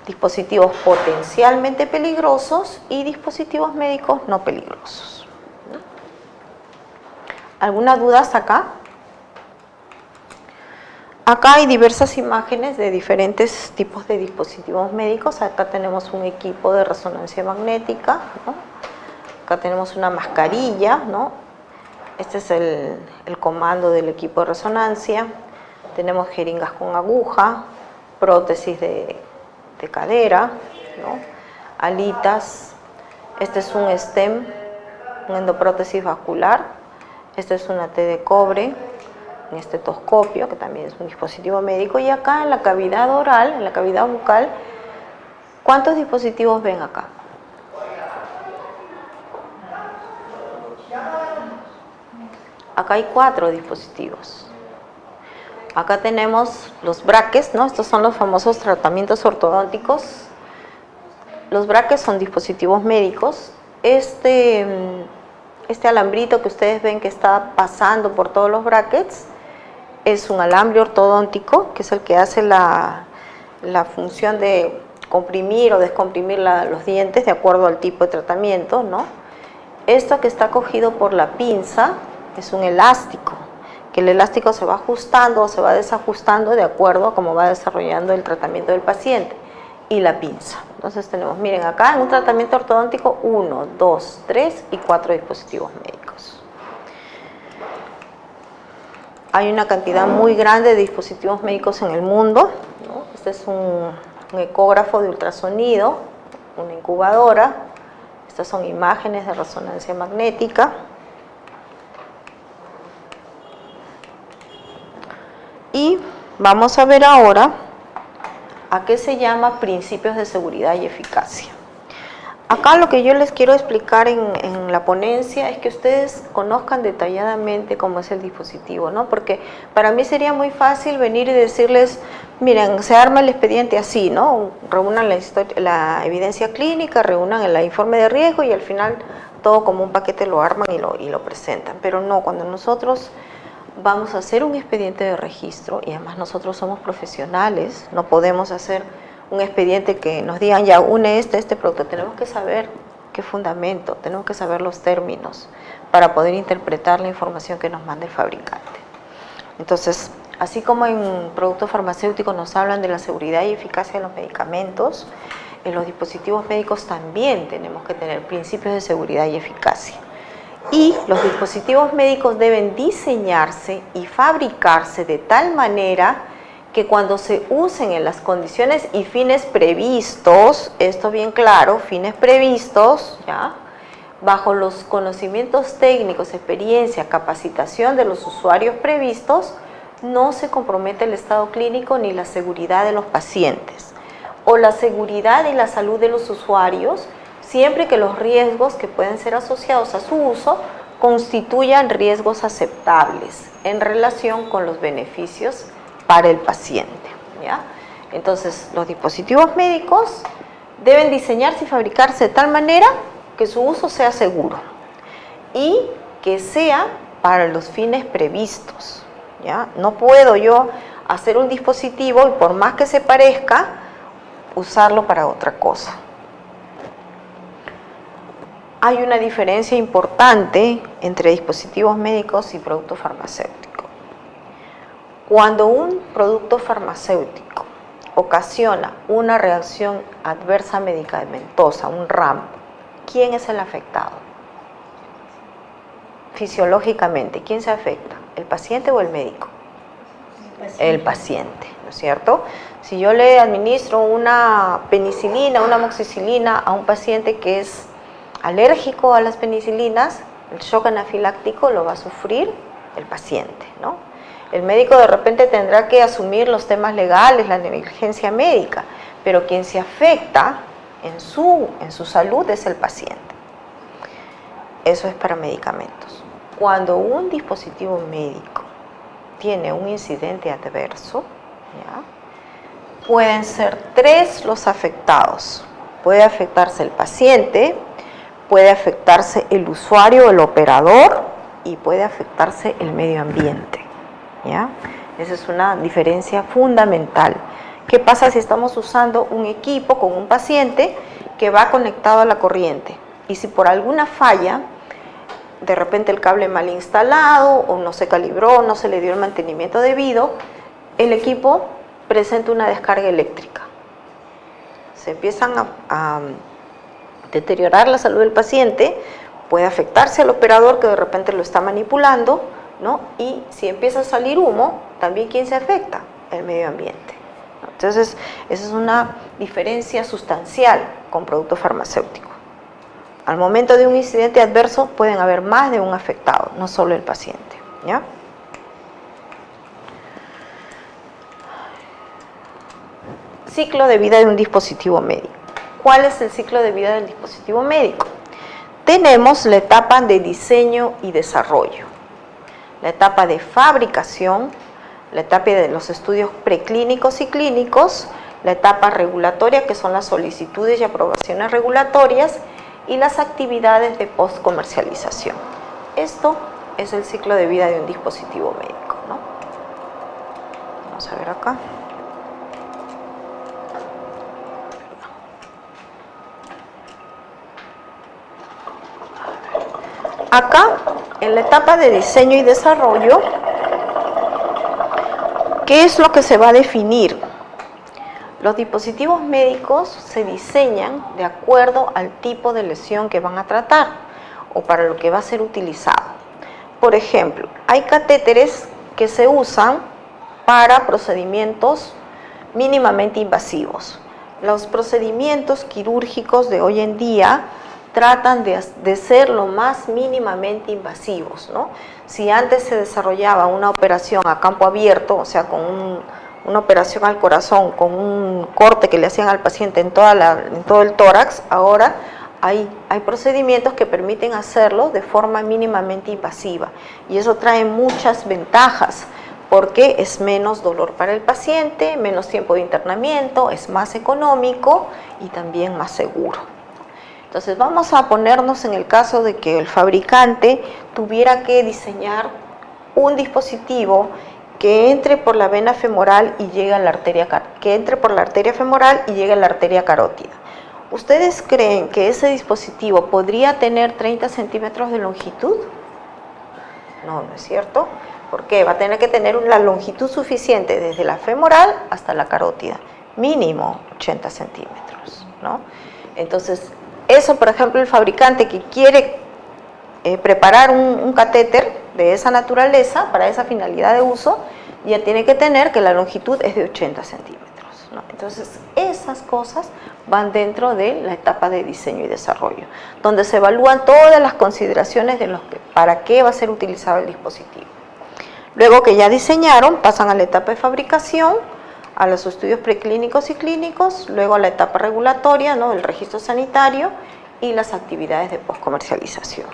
dispositivos potencialmente peligrosos y dispositivos médicos no peligrosos, ¿no? ¿Alguna duda hasta acá? Acá hay diversas imágenes de diferentes tipos de dispositivos médicos. Acá tenemos un equipo de resonancia magnética, ¿no? Acá tenemos una mascarilla, ¿no? Este es el comando del equipo de resonancia. Tenemos jeringas con aguja, prótesis de cadera, ¿no? Alitas. Este es un stem, una endoprótesis vascular. Este es una T de cobre, un estetoscopio, que también es un dispositivo médico. Y acá en la cavidad oral, en la cavidad bucal, ¿cuántos dispositivos ven acá? Acá hay 4 dispositivos. Acá tenemos los brackets, ¿no? Estos son los famosos tratamientos ortodónticos. Los brackets son dispositivos médicos. Este alambrito que ustedes ven que está pasando por todos los brackets es un alambre ortodóntico, que es el que hace la función de comprimir o descomprimir los dientes de acuerdo al tipo de tratamiento, ¿no? Esto que está cogido por la pinza es un elástico, que el elástico se va ajustando o se va desajustando de acuerdo a cómo va desarrollando el tratamiento del paciente, y la pinza. Entonces tenemos, miren acá en un tratamiento ortodóntico 1, 2, 3 y 4 dispositivos médicos. Hay una cantidad muy grande de dispositivos médicos en el mundo, ¿no? Este es un ecógrafo de ultrasonido, una incubadora. Estas son imágenes de resonancia magnética. Y vamos a ver ahora a qué se llama principios de seguridad y eficacia. Acá lo que yo les quiero explicar en la ponencia es que ustedes conozcan detalladamente cómo es el dispositivo, ¿no? Porque para mí sería muy fácil venir y decirles, miren, se arma el expediente así, ¿no? Reúnan la evidencia clínica, reúnan el informe de riesgo y al final todo como un paquete lo arman y lo presentan. Pero no, cuando nosotros vamos a hacer un expediente de registro, y además nosotros somos profesionales, no podemos hacer un expediente que nos digan, ya, une este producto. Tenemos que saber qué fundamento, tenemos que saber los términos para poder interpretar la información que nos manda el fabricante. Entonces, así como en productos farmacéuticos nos hablan de la seguridad y eficacia de los medicamentos, en los dispositivos médicos también tenemos que tener principios de seguridad y eficacia. Y los dispositivos médicos deben diseñarse y fabricarse de tal manera que cuando se usen en las condiciones y fines previstos, esto bien claro, fines previstos, ¿ya?, bajo los conocimientos técnicos, experiencia, capacitación de los usuarios previstos, no se compromete el estado clínico ni la seguridad de los pacientes o la seguridad y la salud de los usuarios, siempre que los riesgos que pueden ser asociados a su uso constituyan riesgos aceptables en relación con los beneficios para el paciente, ¿ya? Entonces, los dispositivos médicos deben diseñarse y fabricarse de tal manera que su uso sea seguro y que sea para los fines previstos, ¿ya? No puedo yo hacer un dispositivo y por más que se parezca, usarlo para otra cosa. Hay una diferencia importante entre dispositivos médicos y productos farmacéuticos. Cuando un producto farmacéutico ocasiona una reacción adversa medicamentosa, un RAM, ¿quién es el afectado? Fisiológicamente, ¿quién se afecta? ¿El paciente o el médico? El paciente, ¿no es cierto? Si yo le administro una penicilina, una amoxicilina a un paciente que es alérgico a las penicilinas, el shock anafiláctico lo va a sufrir el paciente, ¿no? El médico de repente tendrá que asumir los temas legales, la negligencia médica, pero quien se afecta en su salud es el paciente. Eso es para medicamentos. Cuando un dispositivo médico tiene un incidente adverso, ¿ya?, pueden ser 3 los afectados. Puede afectarse el paciente, puede afectarse el usuario, el operador, y puede afectarse el medio ambiente, ¿ya? Esa es una diferencia fundamental. ¿Qué pasa si estamos usando un equipo con un paciente que va conectado a la corriente? Y si por alguna falla, de repente el cable mal instalado, o no se calibró, no se le dio el mantenimiento debido, el equipo presenta una descarga eléctrica. Se empiezan a deteriorar la salud del paciente, puede afectarse al operador que de repente lo está manipulando, ¿no? Y si empieza a salir humo, también ¿quién se afecta? El medio ambiente. Entonces, esa es una diferencia sustancial con producto farmacéutico. Al momento de un incidente adverso pueden haber más de un afectado, no solo el paciente, ¿ya? Ciclo de vida de un dispositivo médico. ¿Cuál es el ciclo de vida del dispositivo médico? Tenemos la etapa de diseño y desarrollo, la etapa de fabricación, la etapa de los estudios preclínicos y clínicos, la etapa regulatoria, que son las solicitudes y aprobaciones regulatorias, y las actividades de postcomercialización. Esto es el ciclo de vida de un dispositivo médico, ¿no? Vamos a ver acá. Acá, en la etapa de diseño y desarrollo, ¿qué es lo que se va a definir? Los dispositivos médicos se diseñan de acuerdo al tipo de lesión que van a tratar o para lo que va a ser utilizado. Por ejemplo, hay catéteres que se usan para procedimientos mínimamente invasivos. Los procedimientos quirúrgicos de hoy en día tratan de ser lo más mínimamente invasivos, ¿no? Si antes se desarrollaba una operación a campo abierto, o sea, con una operación al corazón, con un corte que le hacían al paciente en todo el tórax, ahora hay procedimientos que permiten hacerlo de forma mínimamente invasiva. Y eso trae muchas ventajas, porque es menos dolor para el paciente, menos tiempo de internamiento, es más económico y también más seguro. Entonces vamos a ponernos en el caso de que el fabricante tuviera que diseñar un dispositivo que entre por la vena femoral y llegue a la arteria, femoral y llegue a la arteria carótida. ¿Ustedes creen que ese dispositivo podría tener 30 centímetros de longitud? No, no es cierto. ¿Por qué? Va a tener que tener una longitud suficiente desde la femoral hasta la carótida, mínimo 80 centímetros, ¿no? Entonces, eso, por ejemplo, el fabricante que quiere preparar un catéter de esa naturaleza, para esa finalidad de uso, ya tiene que tener que la longitud es de 80 centímetros, ¿no? Entonces, esas cosas van dentro de la etapa de diseño y desarrollo, donde se evalúan todas las consideraciones de para qué va a ser utilizado el dispositivo. Luego que ya diseñaron, pasan a la etapa de fabricación, a los estudios preclínicos y clínicos, luego a la etapa regulatoria, ¿no?, del registro sanitario y las actividades de postcomercialización.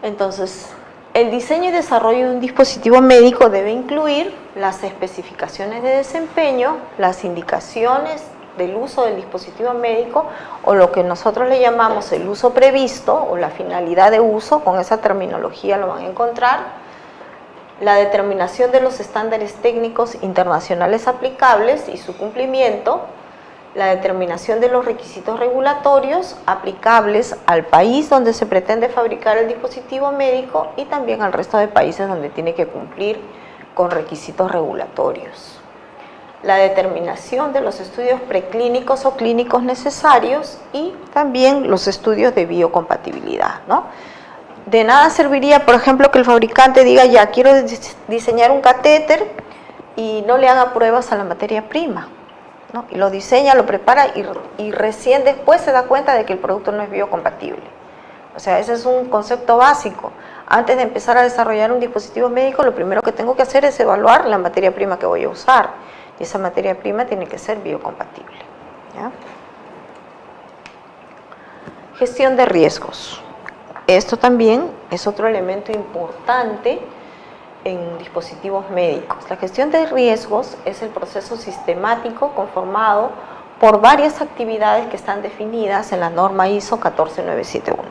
Entonces, el diseño y desarrollo de un dispositivo médico debe incluir las especificaciones de desempeño, las indicaciones del uso del dispositivo médico, o lo que nosotros le llamamos el uso previsto o la finalidad de uso, con esa terminología lo van a encontrar, la determinación de los estándares técnicos internacionales aplicables y su cumplimiento, la determinación de los requisitos regulatorios aplicables al país donde se pretende fabricar el dispositivo médico y también al resto de países donde tiene que cumplir con requisitos regulatorios. La determinación de los estudios preclínicos o clínicos necesarios y también los estudios de biocompatibilidad, ¿no? De nada serviría, por ejemplo, que el fabricante diga, ya, quiero diseñar un catéter y no le haga pruebas a la materia prima, ¿no? Y lo diseña, lo prepara y recién después se da cuenta de que el producto no es biocompatible. O sea, ese es un concepto básico. Antes de empezar a desarrollar un dispositivo médico, lo primero que tengo que hacer es evaluar la materia prima que voy a usar. Y esa materia prima tiene que ser biocompatible, ¿ya? Gestión de riesgos. Esto también es otro elemento importante en dispositivos médicos. La gestión de riesgos es el proceso sistemático conformado por varias actividades que están definidas en la norma ISO 14971.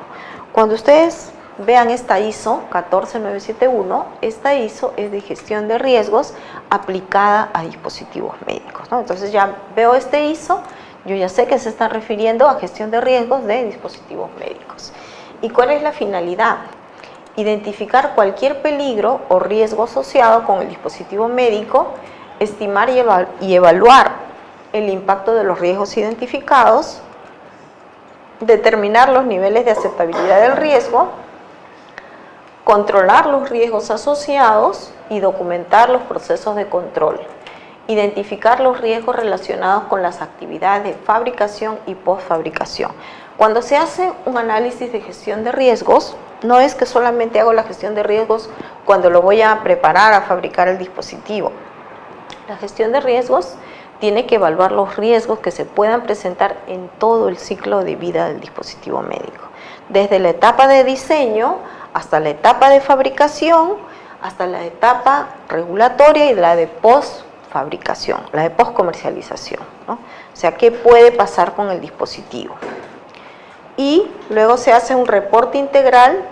Cuando ustedes vean esta ISO 14971, esta ISO es de gestión de riesgos aplicada a dispositivos médicos, ¿no? Entonces ya veo este ISO, yo ya sé que se está refiriendo a gestión de riesgos de dispositivos médicos. ¿Y cuál es la finalidad? Identificar cualquier peligro o riesgo asociado con el dispositivo médico, estimar y evaluar el impacto de los riesgos identificados, determinar los niveles de aceptabilidad del riesgo, controlar los riesgos asociados y documentar los procesos de control, identificar los riesgos relacionados con las actividades de fabricación y postfabricación. Cuando se hace un análisis de gestión de riesgos, no es que solamente hago la gestión de riesgos cuando lo voy a preparar a fabricar el dispositivo. La gestión de riesgos tiene que evaluar los riesgos que se puedan presentar en todo el ciclo de vida del dispositivo médico, desde la etapa de diseño hasta la etapa de fabricación, hasta la etapa regulatoria y la de postfabricación, la de postcomercialización, ¿no? O sea, ¿qué puede pasar con el dispositivo? Y luego se hace un reporte integral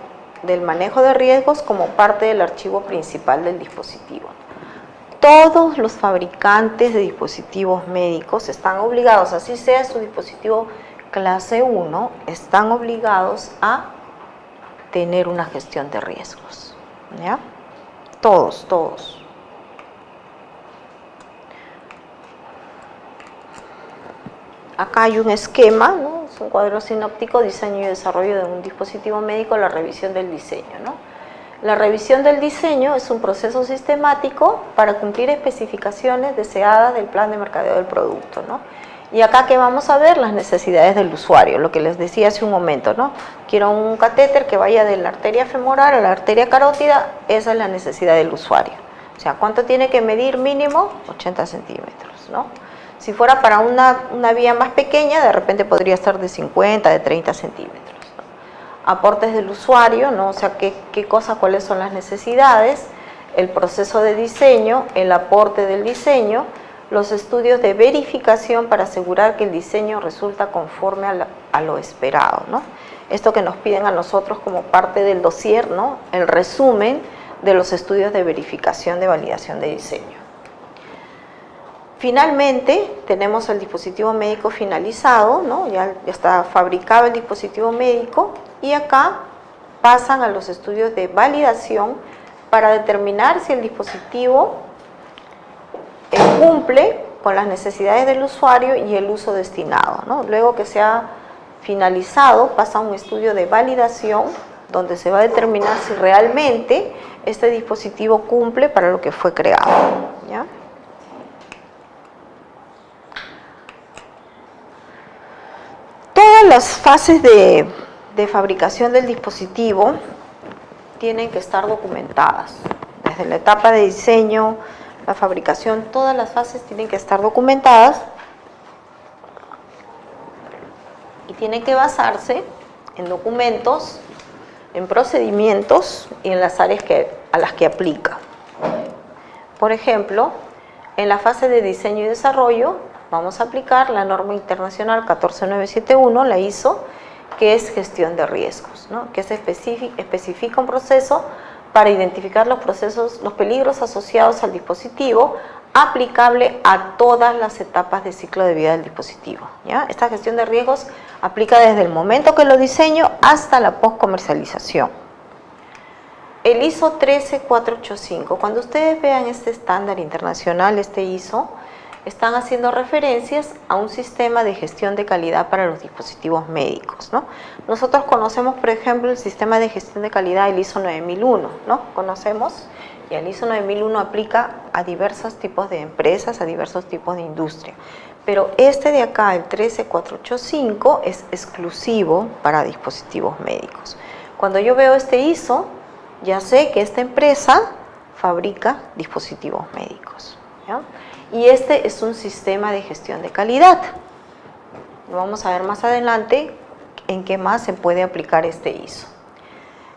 del manejo de riesgos como parte del archivo principal del dispositivo. Todos los fabricantes de dispositivos médicos están obligados, así sea su dispositivo clase 1, están obligados a tener una gestión de riesgos, ¿ya? Todos. Acá hay un esquema, ¿no? Es un cuadro sinóptico, diseño y desarrollo de un dispositivo médico, la revisión del diseño, ¿no? La revisión del diseño es un proceso sistemático para cumplir especificaciones deseadas del plan de mercadeo del producto, ¿no? Y acá que vamos a ver las necesidades del usuario, lo que les decía hace un momento, ¿no? Quiero un catéter que vaya de la arteria femoral a la arteria carótida, esa es la necesidad del usuario. O sea, ¿cuánto tiene que medir mínimo? 80 centímetros, ¿no? Si fuera para una vía más pequeña, de repente podría estar de 50, de 30 centímetros. ¿No? Aportes del usuario, ¿no? O sea, qué cosas, cuáles son las necesidades, el proceso de diseño, el aporte del diseño, los estudios de verificación para asegurar que el diseño resulta conforme a lo esperado, ¿no? Esto que nos piden a nosotros como parte del dossier, ¿no? El resumen de los estudios de verificación de validación de diseño. Finalmente, tenemos el dispositivo médico finalizado, ¿no? Ya está fabricado el dispositivo médico y acá pasan a los estudios de validación para determinar si el dispositivo cumple con las necesidades del usuario y el uso destinado, ¿no? Luego que se ha finalizado, pasa a un estudio de validación donde se va a determinar si realmente este dispositivo cumple para lo que fue creado, ¿ya? Todas las fases de fabricación del dispositivo tienen que estar documentadas. Desde la etapa de diseño, la fabricación, todas las fases tienen que estar documentadas y tienen que basarse en documentos, en procedimientos y en las áreas a las que aplica. Por ejemplo, en la fase de diseño y desarrollo vamos a aplicar la norma internacional 14971, la ISO, que es gestión de riesgos, ¿no? Que se especifica un proceso para identificar los peligros asociados al dispositivo, aplicable a todas las etapas de ciclo de vida del dispositivo, ¿ya? Esta gestión de riesgos aplica desde el momento que lo diseño hasta la postcomercialización. El ISO 13485, cuando ustedes vean este estándar internacional, este ISO, están haciendo referencias a un sistema de gestión de calidad para los dispositivos médicos, ¿no? Nosotros conocemos, por ejemplo, el sistema de gestión de calidad, el ISO 9001, ¿no? Conocemos, y el ISO 9001 aplica a diversos tipos de empresas, a diversos tipos de industria. Pero este de acá, el 13485, es exclusivo para dispositivos médicos. Cuando yo veo este ISO, ya sé que esta empresa fabrica dispositivos médicos, ¿ya? Y este es un sistema de gestión de calidad. Vamos a ver más adelante en qué más se puede aplicar este ISO.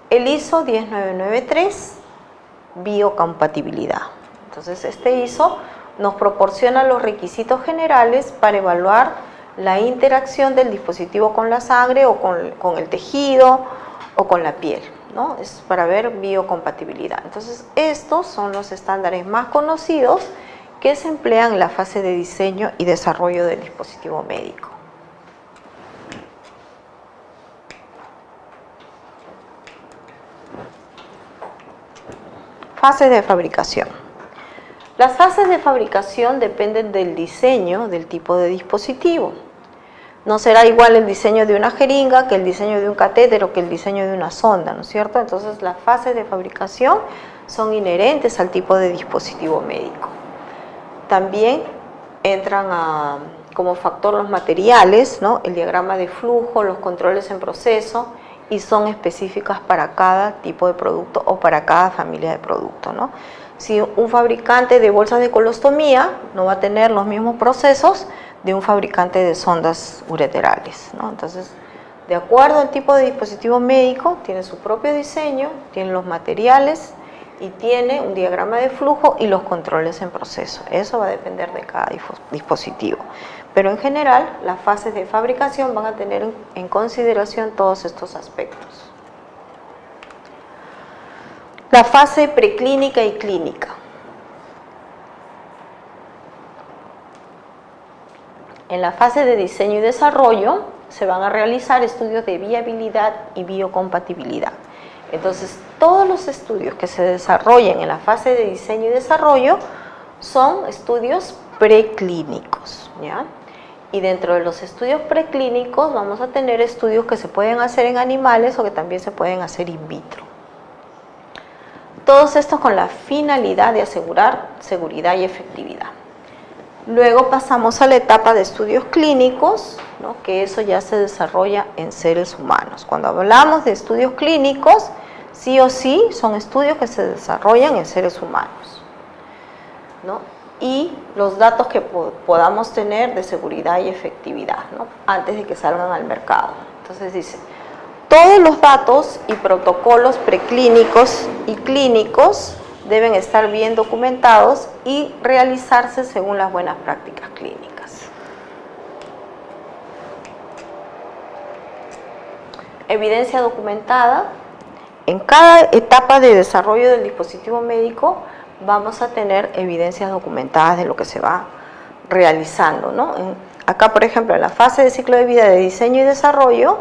El ISO 10993, biocompatibilidad. Entonces este ISO nos proporciona los requisitos generales para evaluar la interacción del dispositivo con la sangre o con el tejido o con la piel, ¿no? Es para ver biocompatibilidad. Entonces estos son los estándares más conocidos que se emplean en la fase de diseño y desarrollo del dispositivo médico. Fases de fabricación. Las fases de fabricación dependen del diseño del tipo de dispositivo. No será igual el diseño de una jeringa que el diseño de un catéter o que el diseño de una sonda, ¿no es cierto? Entonces las fases de fabricación son inherentes al tipo de dispositivo médico. También entran como factor los materiales, ¿no? El diagrama de flujo, los controles en proceso, y son específicas para cada tipo de producto o para cada familia de producto, ¿no? Si un fabricante de bolsas de colostomía no va a tener los mismos procesos de un fabricante de sondas ureterales, ¿no? Entonces, de acuerdo al tipo de dispositivo médico, tiene su propio diseño, tiene los materiales y tiene un diagrama de flujo y los controles en proceso. Eso va a depender de cada dispositivo. Pero en general, las fases de fabricación van a tener en consideración todos estos aspectos. La fase preclínica y clínica. En la fase de diseño y desarrollo se van a realizar estudios de viabilidad y biocompatibilidad. Entonces, todos los estudios que se desarrollen en la fase de diseño y desarrollo son estudios preclínicos, ¿ya? Y dentro de los estudios preclínicos vamos a tener estudios que se pueden hacer en animales o que también se pueden hacer in vitro. Todos estos con la finalidad de asegurar seguridad y efectividad. Luego pasamos a la etapa de estudios clínicos, ¿no? Que eso ya se desarrolla en seres humanos. Cuando hablamos de estudios clínicos, sí o sí son estudios que se desarrollan en seres humanos, ¿no? Y los datos que podamos tener de seguridad y efectividad, ¿no? Antes de que salgan al mercado. Entonces dice, todos los datos y protocolos preclínicos y clínicos deben estar bien documentados y realizarse según las buenas prácticas clínicas. Evidencia documentada. En cada etapa de desarrollo del dispositivo médico vamos a tener evidencias documentadas de lo que se va realizando, ¿no? Acá, por ejemplo, en la fase de ciclo de vida de diseño y desarrollo,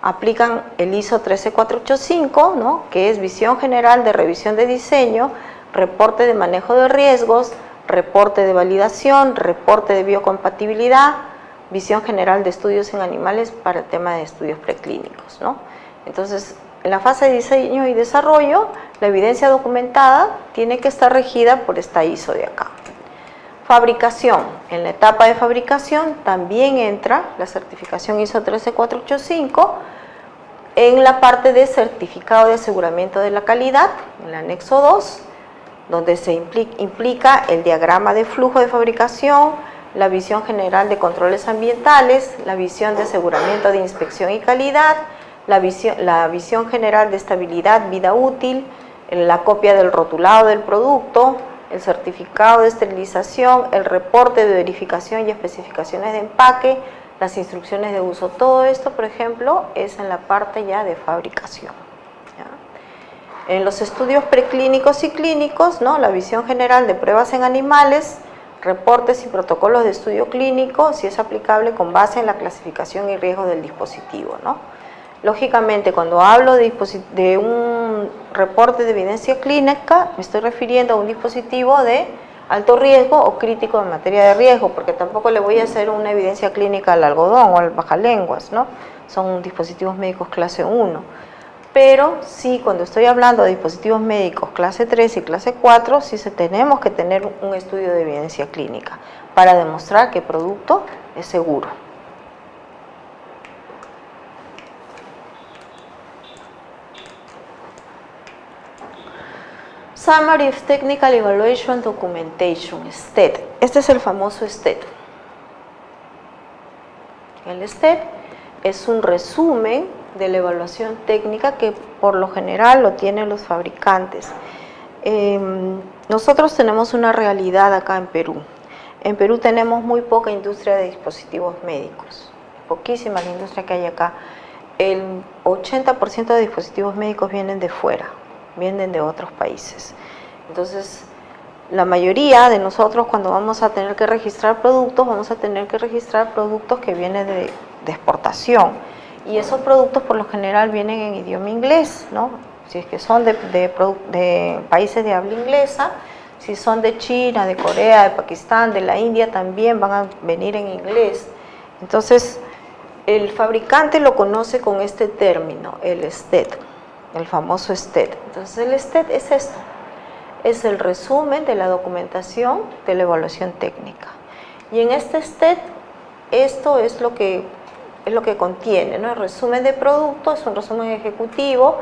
aplican el ISO 13485, ¿no? Que es visión general de revisión de diseño, reporte de manejo de riesgos, reporte de validación, reporte de biocompatibilidad, visión general de estudios en animales para el tema de estudios preclínicos, ¿no? Entonces, en la fase de diseño y desarrollo, la evidencia documentada tiene que estar regida por esta ISO de acá. Fabricación. En la etapa de fabricación también entra la certificación ISO 13485 en la parte de certificado de aseguramiento de la calidad, en el anexo 2, donde se implica el diagrama de flujo de fabricación, la visión general de controles ambientales, la visión de aseguramiento de inspección y calidad, la visión general de estabilidad, vida útil, la copia del rotulado del producto, el certificado de esterilización, el reporte de verificación y especificaciones de empaque, las instrucciones de uso. Todo esto, por ejemplo, es en la parte ya de fabricación, ¿ya? En los estudios preclínicos y clínicos, ¿no? La visión general de pruebas en animales, reportes y protocolos de estudio clínico, si es aplicable con base en la clasificación y riesgo del dispositivo, ¿no? Lógicamente, cuando hablo de un reporte de evidencia clínica, me estoy refiriendo a un dispositivo de alto riesgo o crítico en materia de riesgo, porque tampoco le voy a hacer una evidencia clínica al algodón o al bajalenguas, ¿no? Son dispositivos médicos clase 1. Pero sí, cuando estoy hablando de dispositivos médicos clase 3 y clase 4, sí tenemos que tener un estudio de evidencia clínica para demostrar que el producto es seguro. Summary of Technical Evaluation Documentation, STED. Este es el famoso STED. El STED es un resumen de la evaluación técnica que por lo general lo tienen los fabricantes. Nosotros tenemos una realidad acá en Perú. En Perú tenemos muy poca industria de dispositivos médicos, poquísima la industria que hay acá. El 80% de dispositivos médicos vienen de fuera, vienen de otros países. Entonces, la mayoría de nosotros cuando vamos a tener que registrar productos, vamos a tener que registrar productos que vienen de exportación. Y esos productos por lo general vienen en idioma inglés, ¿no? Si es que son de países de habla inglesa, si son de China, de Corea, de Pakistán, de la India, también van a venir en inglés. Entonces, el fabricante lo conoce con este término, el STED, el famoso STED. Entonces, el STED es esto, es el resumen de la documentación de la evaluación técnica. Y en este STED, esto es lo que contiene, ¿no? El resumen de producto es un resumen ejecutivo,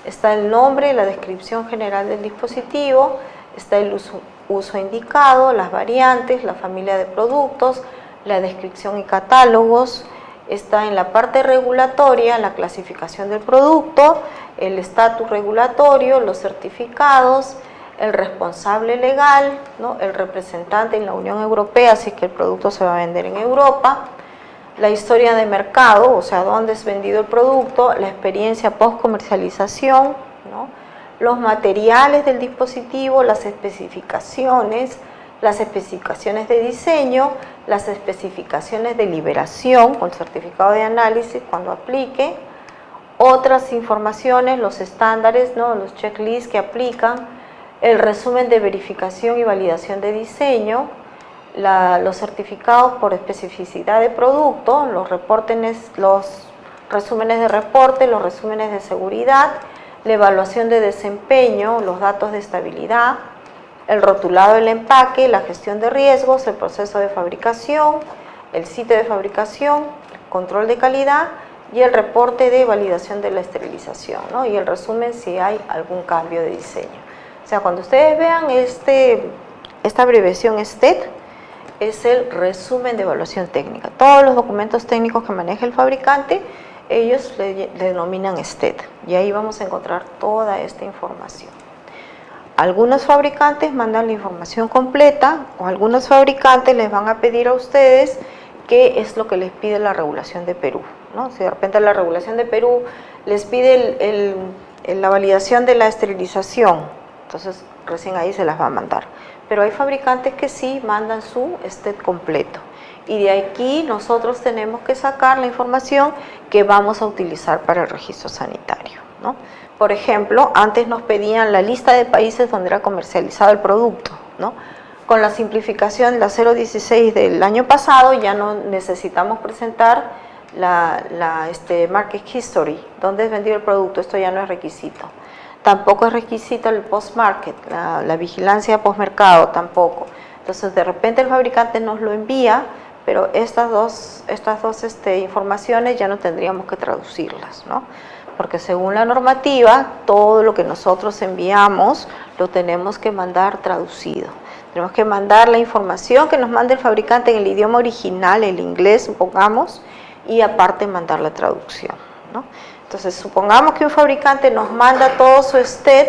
está el nombre y la descripción general del dispositivo, está el uso indicado, las variantes, la familia de productos, la descripción y catálogos, está en la parte regulatoria, la clasificación del producto, el estatus regulatorio, los certificados, el responsable legal, ¿no? El representante en la Unión Europea, si es que el producto se va a vender en Europa, la historia de mercado, o sea, dónde es vendido el producto, la experiencia post-comercialización, ¿no? Los materiales del dispositivo, las especificaciones de diseño, las especificaciones de liberación o el certificado de análisis cuando aplique, otras informaciones, los estándares, ¿no? Los checklists que aplican, el resumen de verificación y validación de diseño, los certificados por especificidad de producto, los resúmenes de reporte, los resúmenes de seguridad, la evaluación de desempeño, los datos de estabilidad, el rotulado del empaque, la gestión de riesgos, el proceso de fabricación, el sitio de fabricación, el control de calidad y el reporte de validación de la esterilización, ¿no? Y el resumen si hay algún cambio de diseño. O sea, cuando ustedes vean esta abreviación STED, es el resumen de evaluación técnica. Todos los documentos técnicos que maneja el fabricante, ellos le denominan STED. Y ahí vamos a encontrar toda esta información. Algunos fabricantes mandan la información completa, o algunos fabricantes les van a pedir a ustedes qué es lo que les pide la regulación de Perú, ¿no? Si de repente la regulación de Perú les pide la validación de la esterilización, entonces recién ahí se las va a mandar. Pero hay fabricantes que sí mandan su STED completo. Y de aquí nosotros tenemos que sacar la información que vamos a utilizar para el registro sanitario, ¿no? Por ejemplo, antes nos pedían la lista de países donde era comercializado el producto, ¿no? Con la simplificación, la 016 del año pasado, ya no necesitamos presentar la Market History, donde es vendido el producto, esto ya no es requisito. Tampoco es requisito el post-market, la vigilancia post-mercado tampoco. Entonces, de repente el fabricante nos lo envía, pero estas dos informaciones ya no tendríamos que traducirlas, ¿no? Porque según la normativa, todo lo que nosotros enviamos lo tenemos que mandar traducido. Tenemos que mandar la información que nos manda el fabricante en el idioma original, el inglés, supongamos, y aparte mandar la traducción, ¿no? Entonces, supongamos que un fabricante nos manda todo su STED.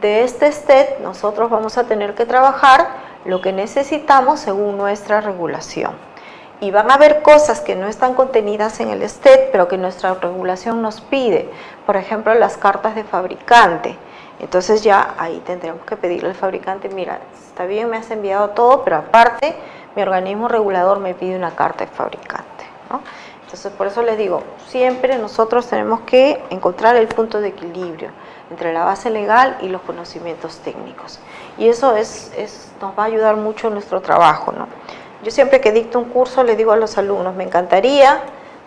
De este STED, nosotros vamos a tener que trabajar lo que necesitamos según nuestra regulación. Y van a haber cosas que no están contenidas en el STED, pero que nuestra regulación nos pide. Por ejemplo, las cartas de fabricante. Entonces ya ahí tendremos que pedirle al fabricante, mira, está bien, me has enviado todo, pero aparte mi organismo regulador me pide una carta de fabricante, ¿no? Entonces, por eso les digo, siempre nosotros tenemos que encontrar el punto de equilibrio entre la base legal y los conocimientos técnicos. Y eso nos va a ayudar mucho en nuestro trabajo, ¿no? Yo siempre que dicto un curso le digo a los alumnos, me encantaría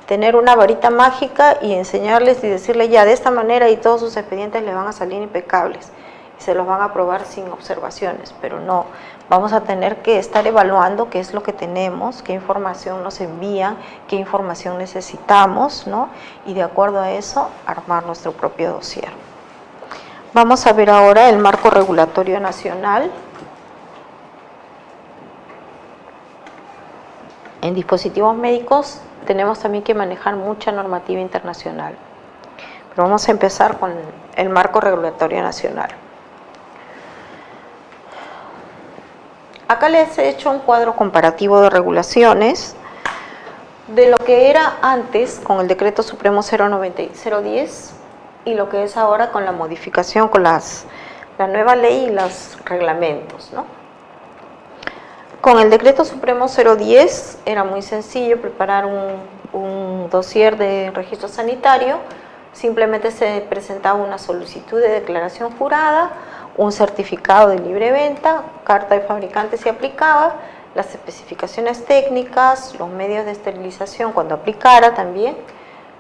tener una varita mágica y enseñarles y decirles ya de esta manera y todos sus expedientes les van a salir impecables y se los van a aprobar sin observaciones, pero no, vamos a tener que estar evaluando qué es lo que tenemos, qué información nos envían, qué información necesitamos, ¿no? Y de acuerdo a eso, armar nuestro propio dossier. Vamos a ver ahora el marco regulatorio nacional. En dispositivos médicos tenemos también que manejar mucha normativa internacional. Pero vamos a empezar con el marco regulatorio nacional. Acá les he hecho un cuadro comparativo de regulaciones de lo que era antes con el Decreto Supremo 010 y lo que es ahora con la modificación, con la nueva ley y los reglamentos, ¿no? Con el Decreto Supremo 010 era muy sencillo preparar un dossier de registro sanitario, simplemente se presentaba una solicitud de declaración jurada, un certificado de libre venta, carta de fabricante se aplicaba, las especificaciones técnicas, los medios de esterilización cuando aplicara también,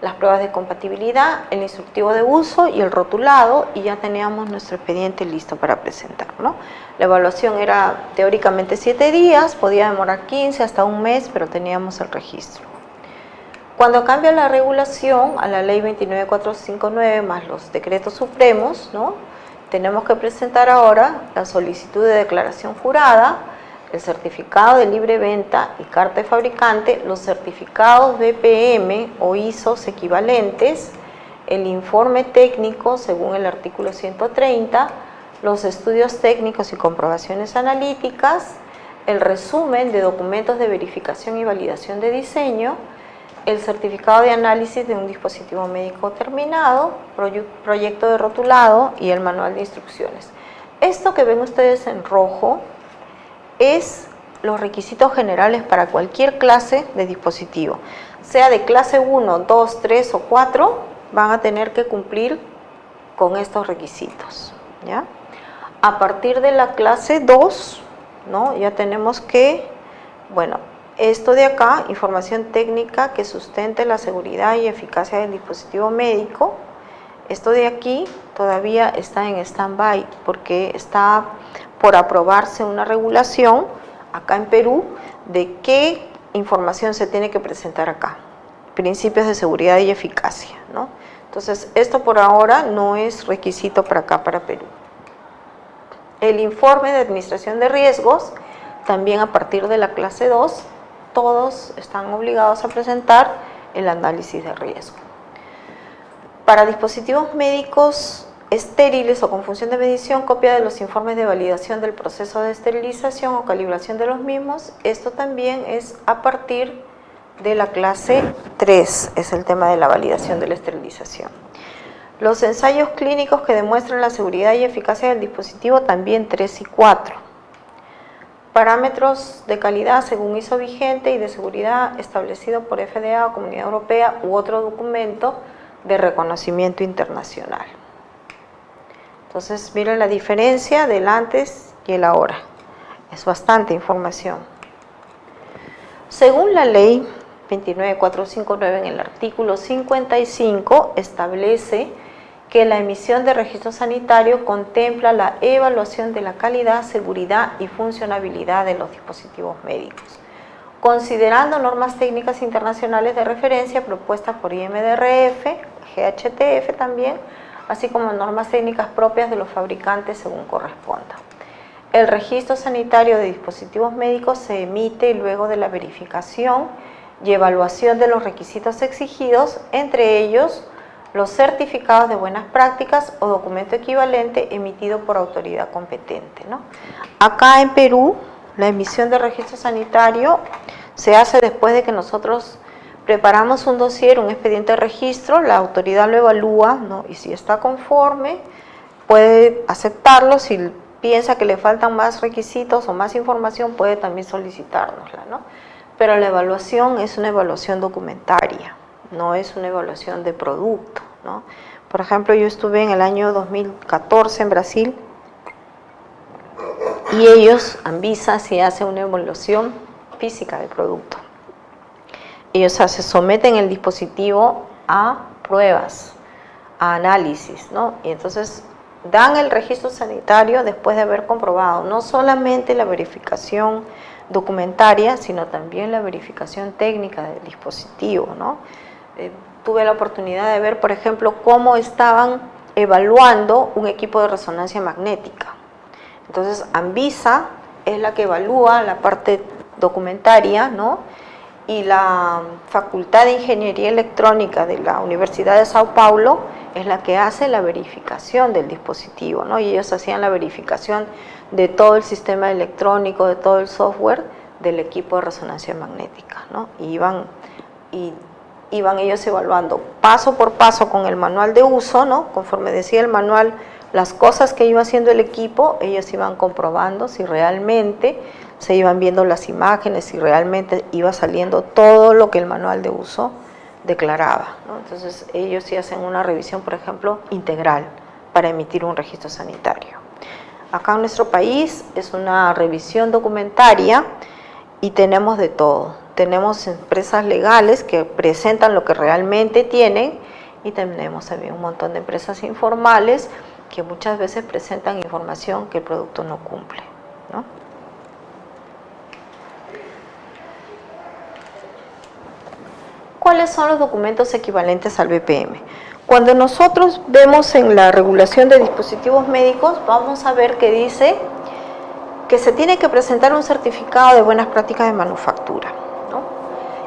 las pruebas de compatibilidad, el instructivo de uso y el rotulado, y ya teníamos nuestro expediente listo para presentar, ¿no? La evaluación era teóricamente 7 días, podía demorar 15 hasta un mes, pero teníamos el registro. Cuando cambia la regulación a la ley 29459 más los decretos supremos, ¿no? Tenemos que presentar ahora la solicitud de declaración jurada, el certificado de libre venta y carta de fabricante, los certificados BPM o ISOs equivalentes, el informe técnico según el artículo 130, los estudios técnicos y comprobaciones analíticas, el resumen de documentos de verificación y validación de diseño, el certificado de análisis de un dispositivo médico terminado, proyecto de rotulado y el manual de instrucciones. Esto que ven ustedes en rojo es los requisitos generales para cualquier clase de dispositivo. Sea de clase 1, 2, 3 o 4, van a tener que cumplir con estos requisitos, ¿ya? A partir de la clase 2, ¿no? Ya tenemos que, bueno, esto de acá, información técnica que sustente la seguridad y eficacia del dispositivo médico. Esto de aquí todavía está en stand-by porque está por aprobarse una regulación acá en Perú de qué información se tiene que presentar acá. Principios de seguridad y eficacia, ¿no? Entonces, esto por ahora no es requisito para acá, para Perú. El informe de administración de riesgos, también a partir de la clase 2, todos están obligados a presentar el análisis de riesgo. Para dispositivos médicos estériles o con función de medición, copia de los informes de validación del proceso de esterilización o calibración de los mismos. Esto también es a partir de la clase 3, es el tema de la validación de la esterilización. Los ensayos clínicos que demuestran la seguridad y eficacia del dispositivo, también 3 y 4. Parámetros de calidad según ISO vigente y de seguridad establecido por FDA o Comunidad Europea u otro documento de reconocimiento internacional. Entonces, miren la diferencia del antes y el ahora. Es bastante información. Según la ley 29459, en el artículo 55, establece que la emisión de registro sanitario contempla la evaluación de la calidad, seguridad y funcionabilidad de los dispositivos médicos, considerando normas técnicas internacionales de referencia propuestas por IMDRF, GHTF también, así como normas técnicas propias de los fabricantes según corresponda. El registro sanitario de dispositivos médicos se emite luego de la verificación y evaluación de los requisitos exigidos, entre ellos los certificados de buenas prácticas o documento equivalente emitido por autoridad competente, ¿no? Acá en Perú, la emisión de registro sanitario se hace después de que nosotros preparamos un dossier, un expediente de registro, la autoridad lo evalúa, ¿no? Y si está conforme, puede aceptarlo. Si piensa que le faltan más requisitos o más información, puede también solicitárnosla, ¿no? pero la evaluación es una evaluación documentaria, no es una evaluación de producto, ¿no? Por ejemplo, yo estuve en el año 2014 en Brasil y ellos, Anvisa, sí hace una evaluación física del producto. Ellos se someten el dispositivo a pruebas, a análisis, ¿no? Y entonces dan el registro sanitario después de haber comprobado no solamente la verificación documentaria, sino también la verificación técnica del dispositivo, ¿no? Tuve la oportunidad de ver, por ejemplo, cómo estaban evaluando un equipo de resonancia magnética. Entonces, Anvisa es la que evalúa la parte documentaria, ¿no? Y la Facultad de Ingeniería Electrónica de la Universidad de Sao Paulo es la que hace la verificación del dispositivo, ¿no? Y ellos hacían la verificación de todo el sistema electrónico, de todo el software del equipo de resonancia magnética, ¿no? Y iban ellos evaluando paso por paso con el manual de uso, ¿no? Conforme decía el manual, las cosas que iba haciendo el equipo, ellos iban comprobando si realmente se iban viendo las imágenes, si realmente iba saliendo todo lo que el manual de uso declaraba, ¿no? Entonces ellos sí hacen una revisión, por ejemplo, integral para emitir un registro sanitario. Acá en nuestro país es una revisión documentaria y tenemos de todo. Tenemos empresas legales que presentan lo que realmente tienen y tenemos también un montón de empresas informales que muchas veces presentan información que el producto no cumple, ¿no? ¿Cuáles son los documentos equivalentes al BPM? Cuando nosotros vemos en la regulación de dispositivos médicos, vamos a ver que dice que se tiene que presentar un certificado de buenas prácticas de manufactura, ¿no?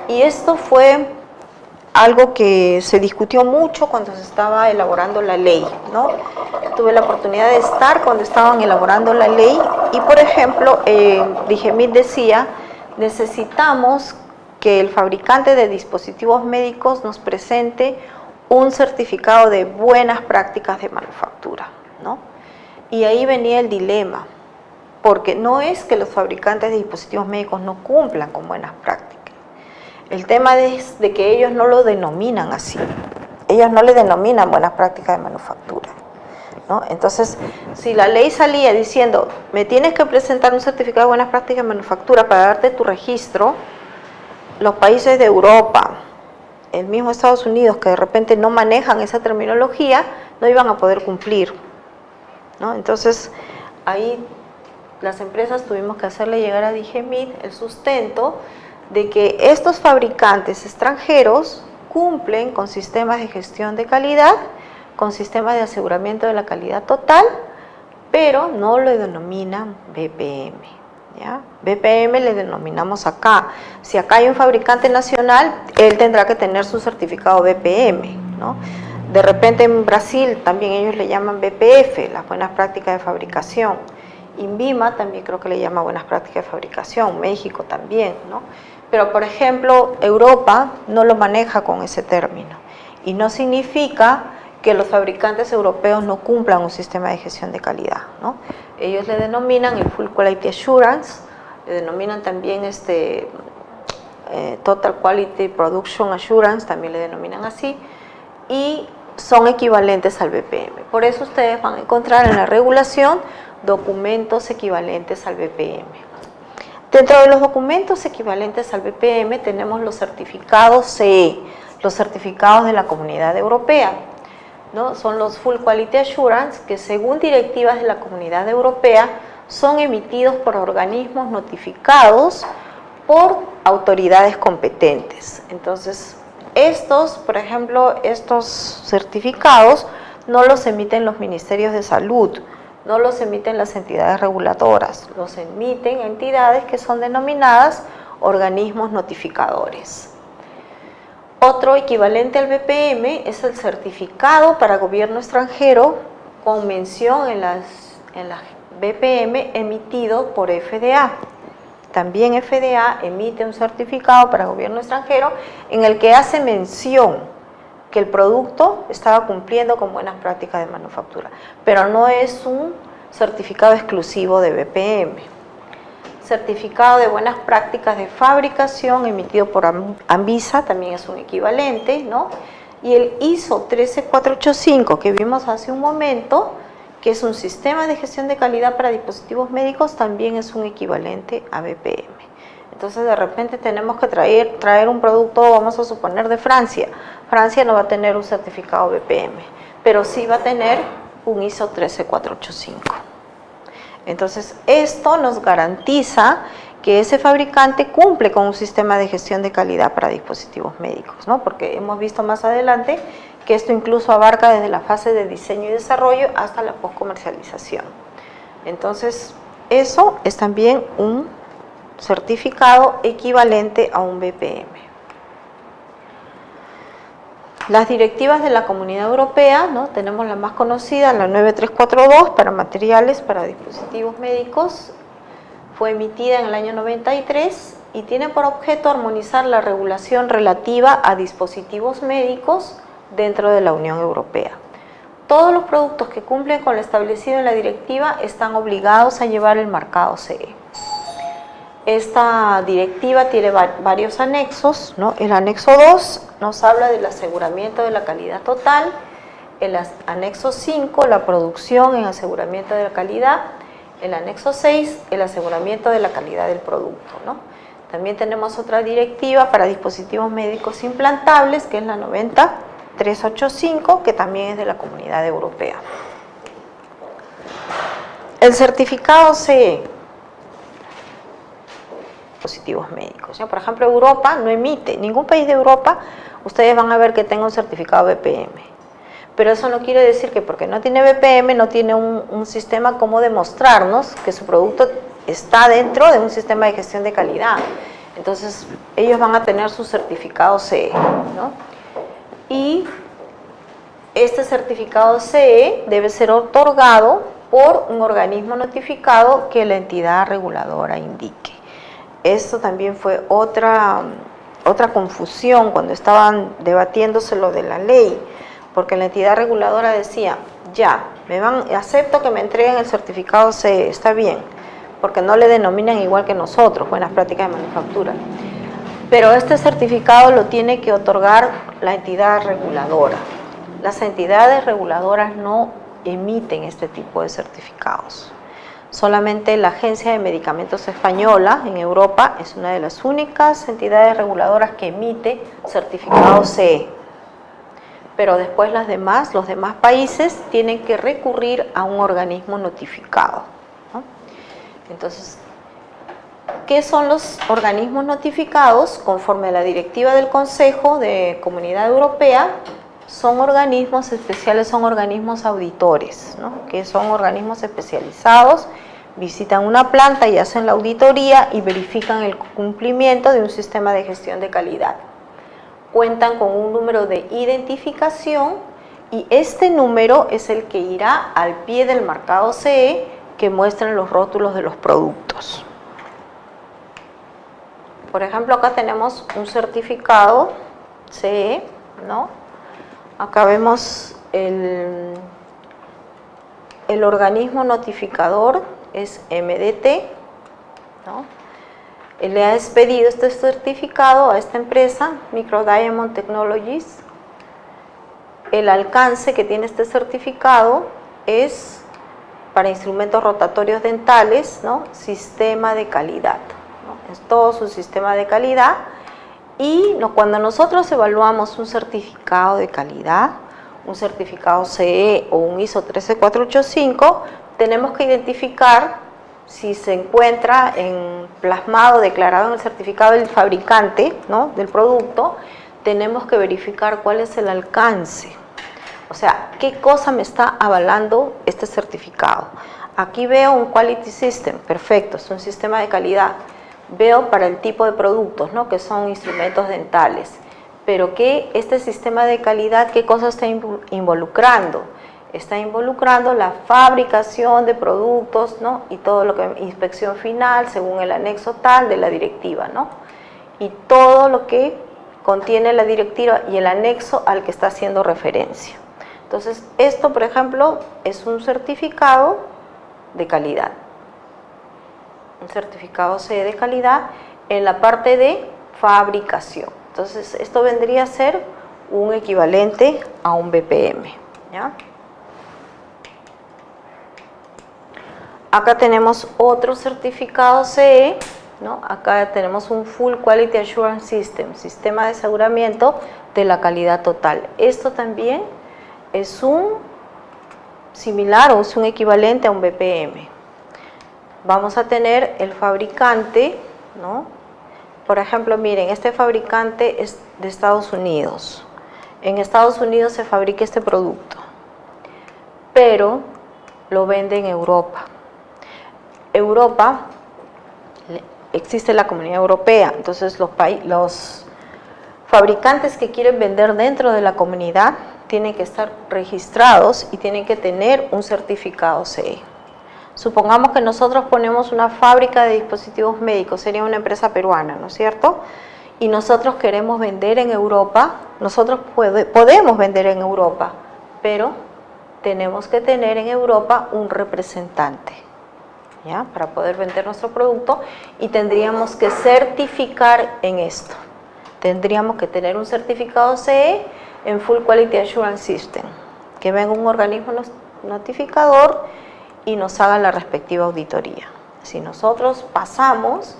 Y esto fue algo que se discutió mucho cuando se estaba elaborando la ley, ¿no? Tuve la oportunidad de estar cuando estaban elaborando la ley y, por ejemplo, DIGEMIT decía, necesitamos que el fabricante de dispositivos médicos nos presente un certificado de buenas prácticas de manufactura, ¿no? Y ahí venía el dilema, porque no es que los fabricantes de dispositivos médicos no cumplan con buenas prácticas. El tema es de que ellos no lo denominan así. Ellos no le denominan buenas prácticas de manufactura, ¿no? Entonces, si la ley salía diciendo, me tienes que presentar un certificado de buenas prácticas de manufactura para darte tu registro, los países de Europa, el mismo Estados Unidos, que de repente no manejan esa terminología, no iban a poder cumplir, ¿no? Entonces, ahí las empresas tuvimos que hacerle llegar a DIGEMIT el sustento de que estos fabricantes extranjeros cumplen con sistemas de gestión de calidad, con sistemas de aseguramiento de la calidad total, pero no lo denominan BPM, ¿ya? BPM le denominamos acá. Si acá hay un fabricante nacional, él tendrá que tener su certificado BPM, ¿no? De repente en Brasil también ellos le llaman BPF, las buenas prácticas de fabricación. INVIMA también creo que le llama buenas prácticas de fabricación, México también, ¿no? Pero, por ejemplo, Europa no lo maneja con ese término y no significa que los fabricantes europeos no cumplan un sistema de gestión de calidad, ¿no? Ellos le denominan el Full Quality Assurance, le denominan también Total Quality Production Assurance, también le denominan así, y son equivalentes al BPM. Por eso ustedes van a encontrar en la regulación documentos equivalentes al BPM. Dentro de los documentos equivalentes al BPM tenemos los certificados CE, los certificados de la Comunidad Europea, ¿no? Son los Full Quality Assurance que según directivas de la Comunidad Europea son emitidos por organismos notificados por autoridades competentes. Entonces, por ejemplo, estos certificados no los emiten los ministerios de salud, no los emiten las entidades reguladoras, los emiten entidades que son denominadas organismos notificadores. Otro equivalente al BPM es el certificado para gobierno extranjero con mención en las BPM emitido por FDA. También FDA emite un certificado para gobierno extranjero en el que hace mención que el producto estaba cumpliendo con buenas prácticas de manufactura, pero no es un certificado exclusivo de BPM. certificado de buenas prácticas de fabricación emitido por ANVISA también es un equivalente, ¿no? Y el ISO 13485 que vimos hace un momento, que es un sistema de gestión de calidad para dispositivos médicos, también es un equivalente a BPM. Entonces de repente tenemos que traer un producto, vamos a suponer, de Francia. Francia no va a tener un certificado BPM, pero sí va a tener un ISO 13485. Entonces esto nos garantiza que ese fabricante cumple con un sistema de gestión de calidad para dispositivos médicos, ¿no? Porque hemos visto más adelante que esto incluso abarca desde la fase de diseño y desarrollo hasta la postcomercialización. Entonces eso es también un certificado equivalente a un BPM. Las directivas de la Comunidad Europea, ¿no? Tenemos la más conocida, la 9342, para materiales para dispositivos médicos. Fue emitida en el año 93 y tiene por objeto armonizar la regulación relativa a dispositivos médicos dentro de la Unión Europea. Todos los productos que cumplen con lo establecido en la directiva están obligados a llevar el marcado CE. Esta directiva tiene varios anexos, ¿no? El anexo 2 nos habla del aseguramiento de la calidad total, el anexo 5, la producción en aseguramiento de la calidad, el anexo 6, el aseguramiento de la calidad del producto, ¿no? También tenemos otra directiva para dispositivos médicos implantables, que es la 90385, que también es de la Comunidad Europea. El certificado CE, dispositivos médicos, ¿no? Por ejemplo, Europa no emite, ningún país de Europa, ustedes van a ver que tenga un certificado BPM. Pero eso no quiere decir que porque no tiene BPM, no tiene un sistema como demostrarnos que su producto está dentro de un sistema de gestión de calidad. Entonces, ellos van a tener su certificado CE, ¿no? Y este certificado CE debe ser otorgado por un organismo notificado que la entidad reguladora indique. Esto también fue otra confusión cuando estaban debatiéndose lo de la ley, porque la entidad reguladora decía, ya, acepto que me entreguen el certificado CE, está bien, porque no le denominan igual que nosotros, buenas prácticas de manufactura. Pero este certificado lo tiene que otorgar la entidad reguladora. Las entidades reguladoras no emiten este tipo de certificados. Solamente la Agencia de Medicamentos Española en Europa es una de las únicas entidades reguladoras que emite certificados CE. Pero después los demás países tienen que recurrir a un organismo notificado, ¿no? Entonces, ¿qué son los organismos notificados? Conforme a la directiva del Consejo de Comunidad Europea, son organismos especiales, son organismos auditores, ¿no? Que son organismos especializados, visitan una planta y hacen la auditoría y verifican el cumplimiento de un sistema de gestión de calidad. Cuentan con un número de identificación y este número es el que irá al pie del marcado CE que muestran los rótulos de los productos. Por ejemplo, acá tenemos un certificado CE, ¿no? Acá vemos el organismo notificador, es MDT, ¿no? Le ha expedido este certificado a esta empresa, Micro Diamond Technologies. El alcance que tiene este certificado es para instrumentos rotatorios dentales, ¿no? Sistema de calidad, ¿no? Es todo su sistema de calidad. Y cuando nosotros evaluamos un certificado de calidad, un certificado CE o un ISO 13485, tenemos que identificar si se encuentra plasmado, declarado en el certificado del fabricante, ¿no? Del producto, tenemos que verificar cuál es el alcance. O sea, ¿qué cosa me está avalando este certificado? Aquí veo un Quality System, perfecto, es un sistema de calidad. Veo para el tipo de productos, ¿no? Que son instrumentos dentales. Pero que este sistema de calidad, ¿qué cosa está involucrando? Está involucrando la fabricación de productos, ¿no? Y todo lo que inspección final según el anexo tal de la directiva, ¿no? Y todo lo que contiene la directiva y el anexo al que está haciendo referencia. Entonces, esto, por ejemplo, es un certificado de calidad. un certificado CE de calidad en la parte de fabricación. Entonces, esto vendría a ser un equivalente a un BPM, ¿ya? Acá tenemos otro certificado CE, ¿no? Acá tenemos un Full Quality Assurance System, sistema de aseguramiento de la calidad total. Esto también es un similar o es un equivalente a un BPM. Vamos a tener el fabricante, ¿no? Por ejemplo, miren, este fabricante es de Estados Unidos. En Estados Unidos se fabrica este producto, pero lo vende en Europa. Europa, existe la Comunidad Europea, entonces los fabricantes que quieren vender dentro de la comunidad tienen que estar registrados y tienen que tener un certificado CE. Supongamos que nosotros ponemos una fábrica de dispositivos médicos, sería una empresa peruana, ¿no es cierto? Y nosotros queremos vender en Europa, nosotros podemos vender en Europa, pero tenemos que tener en Europa un representante, ¿ya? Para poder vender nuestro producto, y tendríamos que certificar en esto. Tendríamos que tener un certificado CE en Full Quality Assurance System, que venga un organismo notificador y nos haga la respectiva auditoría. Si nosotros pasamos,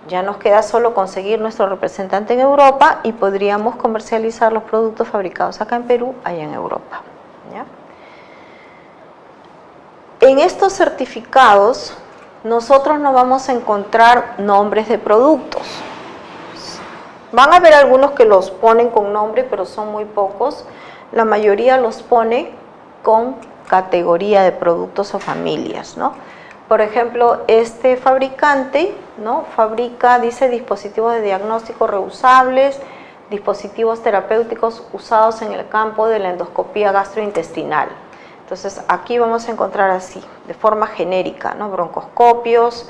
ya nos queda solo conseguir nuestro representante en Europa y podríamos comercializar los productos fabricados acá en Perú, allá en Europa, ¿ya? En estos certificados nosotros no vamos a encontrar nombres de productos. Van a haber algunos que los ponen con nombre, pero son muy pocos. La mayoría los pone con categoría de productos o familias, ¿no? Por ejemplo, este fabricante, ¿no?, fabrica, dice, dispositivos de diagnóstico reusables, dispositivos terapéuticos usados en el campo de la endoscopía gastrointestinal. Entonces, aquí vamos a encontrar así, de forma genérica, ¿no?, broncoscopios,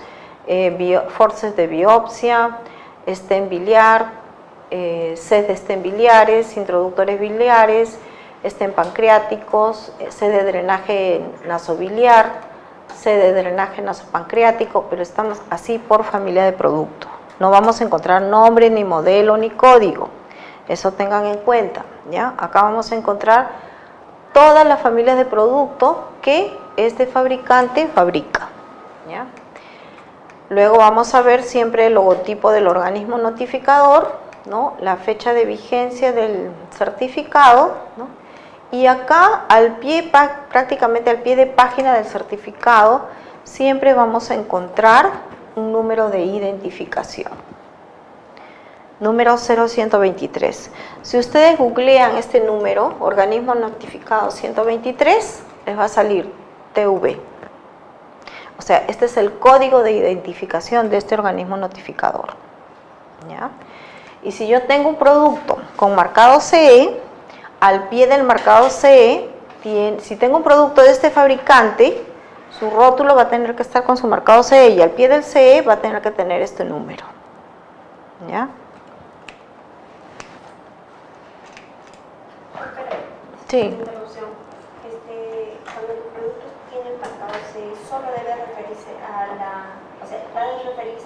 forceps de biopsia, stent biliar, sets de stent biliares, introductores biliares, stent pancreáticos, set de drenaje nasobiliar, set de drenaje nasopancreático, pero estamos así por familia de producto. No vamos a encontrar nombre, ni modelo, ni código. Eso tengan en cuenta, ¿ya? Acá vamos a encontrar todas las familias de producto que este fabricante fabrica, ¿ya? Luego vamos a ver siempre el logotipo del organismo notificador, ¿no?, la fecha de vigencia del certificado, ¿no? Y acá al pie, prácticamente al pie de página del certificado, siempre vamos a encontrar un número de identificación. Número 0123. Si ustedes googlean este número, organismo notificado 123, les va a salir TV. O sea, este es el código de identificación de este organismo notificador, ¿ya? Y si yo tengo un producto con marcado CE, al pie del marcado CE, si tengo un producto de este fabricante, su rótulo va a tener que estar con su marcado CE, y al pie del CE va a tener que tener este número, ¿ya? Sí. Cuando tu producto tiene marcado CE, solo debe referirse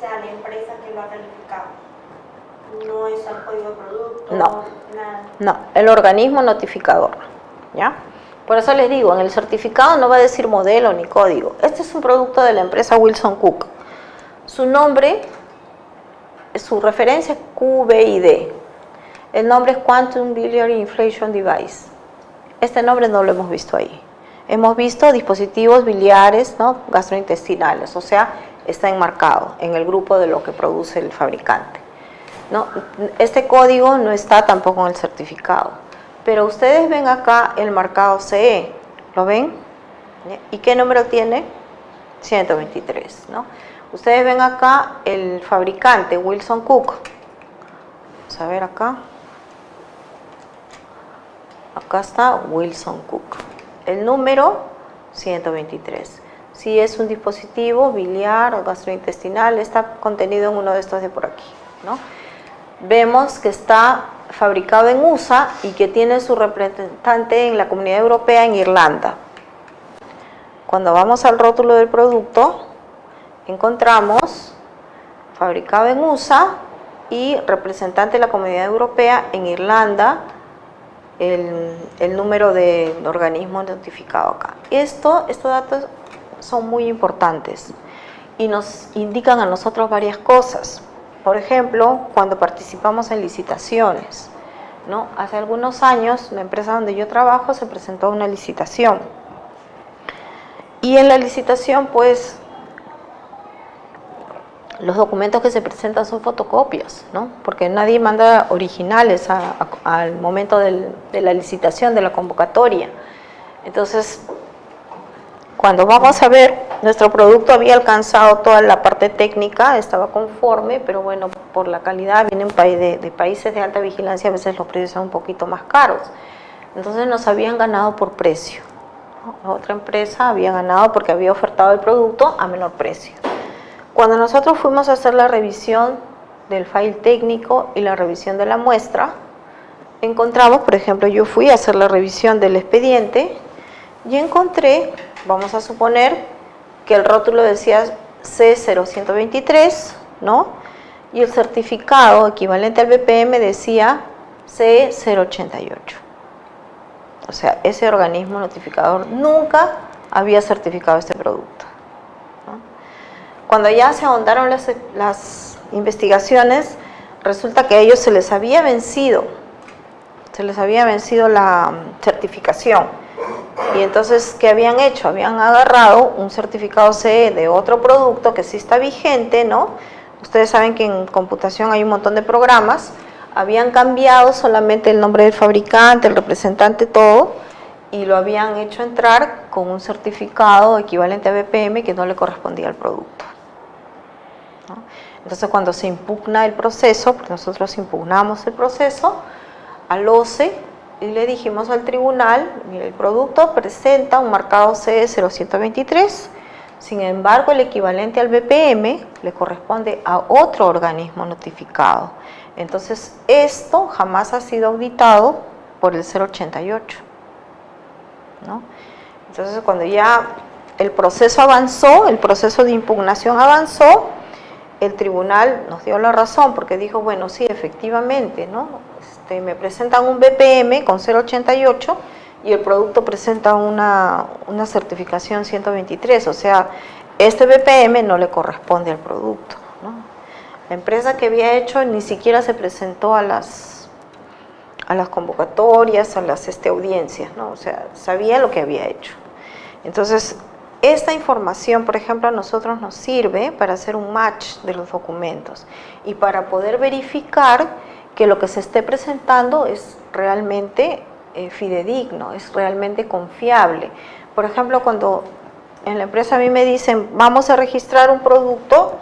a la empresa que lo ha calificado. No es al código de producto, No. Nada. No, el organismo notificador, ¿ya? Por eso les digo, en el certificado no va a decir modelo ni código. Este es un producto de la empresa Wilson Cook. Su nombre, su referencia es QBID. El nombre es Quantum Biliary Inflation Device. Este nombre no lo hemos visto ahí. Hemos visto dispositivos biliares, ¿no?, gastrointestinales, o sea, está enmarcado en el grupo de lo que produce el fabricante, ¿no? Este código no está tampoco en el certificado, pero ustedes ven acá el marcado CE, ¿lo ven? ¿Y qué número tiene? 123, ¿no? Ustedes ven acá el fabricante, Wilson Cook. Vamos a ver acá. Acá está Wilson Cook. El número 123. Si es un dispositivo biliar o gastrointestinal, está contenido en uno de estos de por aquí, ¿no? Vemos que está fabricado en USA y que tiene su representante en la Comunidad Europea en Irlanda. Cuando vamos al rótulo del producto, encontramos fabricado en USA y representante de la Comunidad Europea en Irlanda, el número de organismo notificado acá. Estos datos son muy importantes y nos indican a nosotros varias cosas. Por ejemplo, cuando participamos en licitaciones, ¿no? Hace algunos años, la empresa donde yo trabajo se presentó a una licitación. Y en la licitación, pues, los documentos que se presentan son fotocopias, ¿no? Porque nadie manda originales al momento de la licitación, de la convocatoria. Entonces, cuando vamos a ver, nuestro producto había alcanzado toda la parte técnica, estaba conforme, pero bueno, por la calidad, vienen de países de alta vigilancia, a veces los precios son un poquito más caros. Entonces nos habían ganado por precio, ¿no? La otra empresa había ganado porque había ofertado el producto a menor precio. Cuando nosotros fuimos a hacer la revisión del file técnico y la revisión de la muestra, encontramos, por ejemplo, yo fui a hacer la revisión del expediente y encontré, vamos a suponer, que el rótulo decía C0123, ¿no? Y el certificado equivalente al BPM decía C088. O sea, ese organismo notificador nunca había certificado este producto, ¿no? Cuando ya se ahondaron las investigaciones, resulta que a ellos se les había vencido la certificación. Y entonces, ¿qué habían hecho? Habían agarrado un certificado CE de otro producto que sí está vigente, ¿no? Ustedes saben que en computación hay un montón de programas. Habían cambiado solamente el nombre del fabricante, el representante, todo, y lo habían hecho entrar con un certificado equivalente a BPM que no le correspondía al producto, ¿no? Entonces, cuando se impugna el proceso, porque nosotros impugnamos el proceso al OCE, y le dijimos al tribunal, mire, el producto presenta un marcado CE0123, sin embargo el equivalente al BPM le corresponde a otro organismo notificado. Entonces esto jamás ha sido auditado por el 088, ¿no? Entonces cuando ya el proceso avanzó, el proceso de impugnación avanzó, el tribunal nos dio la razón porque dijo, bueno, sí, efectivamente, ¿no? Me presentan un BPM con 088 y el producto presenta una certificación 123, o sea, este BPM no le corresponde al producto, ¿no? La empresa que había hecho ni siquiera se presentó a las convocatorias, a las audiencias, ¿no? O sea, sabía lo que había hecho. Entonces, esta información, por ejemplo, a nosotros nos sirve para hacer un match de los documentos y para poder verificar que lo que se esté presentando es realmente fidedigno, es realmente confiable. Por ejemplo, cuando en la empresa a mí me dicen, vamos a registrar un producto,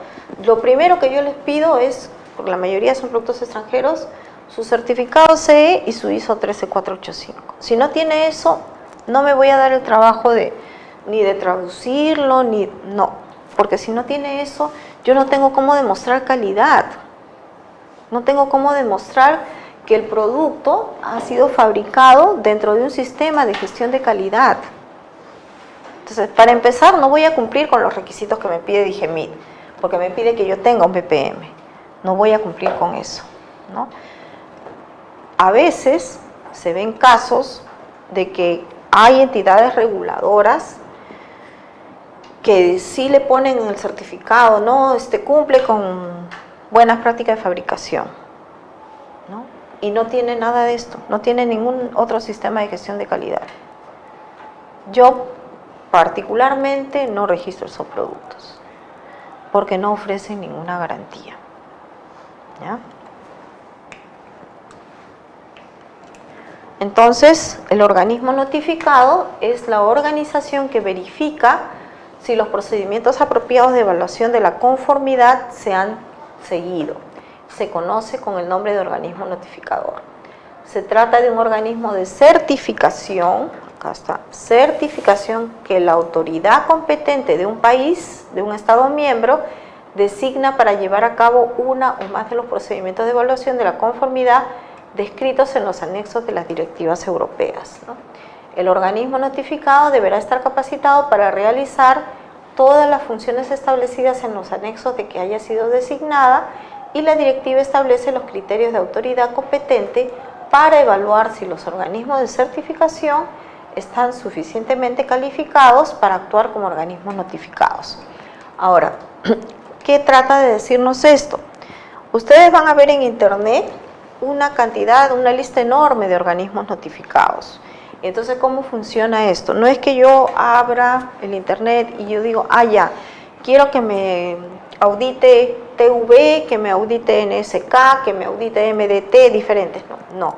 lo primero que yo les pido es, porque la mayoría son productos extranjeros, su certificado CE y su ISO 13485. Si no tiene eso, no me voy a dar el trabajo ni de traducirlo, no, porque si no tiene eso, yo no tengo cómo demostrar calidad. No tengo cómo demostrar que el producto ha sido fabricado dentro de un sistema de gestión de calidad. Entonces, para empezar, no voy a cumplir con los requisitos que me pide DIGEMIT, porque me pide que yo tenga un BPM. No voy a cumplir con eso, ¿no? A veces se ven casos de que hay entidades reguladoras que sí le ponen en el certificado, ¿no? Cumple con buenas prácticas de fabricación, ¿no? Y no tiene nada de esto, no tiene ningún otro sistema de gestión de calidad. Yo particularmente no registro esos productos porque no ofrecen ninguna garantía, ¿ya? Entonces, el organismo notificado es la organización que verifica si los procedimientos apropiados de evaluación de la conformidad se han seguido. Se conoce con el nombre de organismo notificador. Se trata de un organismo de certificación, acá está, certificación que la autoridad competente de un país, de un Estado miembro, designa para llevar a cabo una o más de los procedimientos de evaluación de la conformidad descritos en los anexos de las directivas europeas, ¿no? El organismo notificado deberá estar capacitado para realizar todas las funciones establecidas en los anexos de que haya sido designada y la directiva establece los criterios de autoridad competente para evaluar si los organismos de certificación están suficientemente calificados para actuar como organismos notificados. Ahora, ¿qué trata de decirnos esto? Ustedes van a ver en internet una lista enorme de organismos notificados. Entonces, ¿cómo funciona esto? No es que yo abra el internet y yo digo, ya, quiero que me audite TV, que me audite NSK, que me audite MDT, diferentes. No.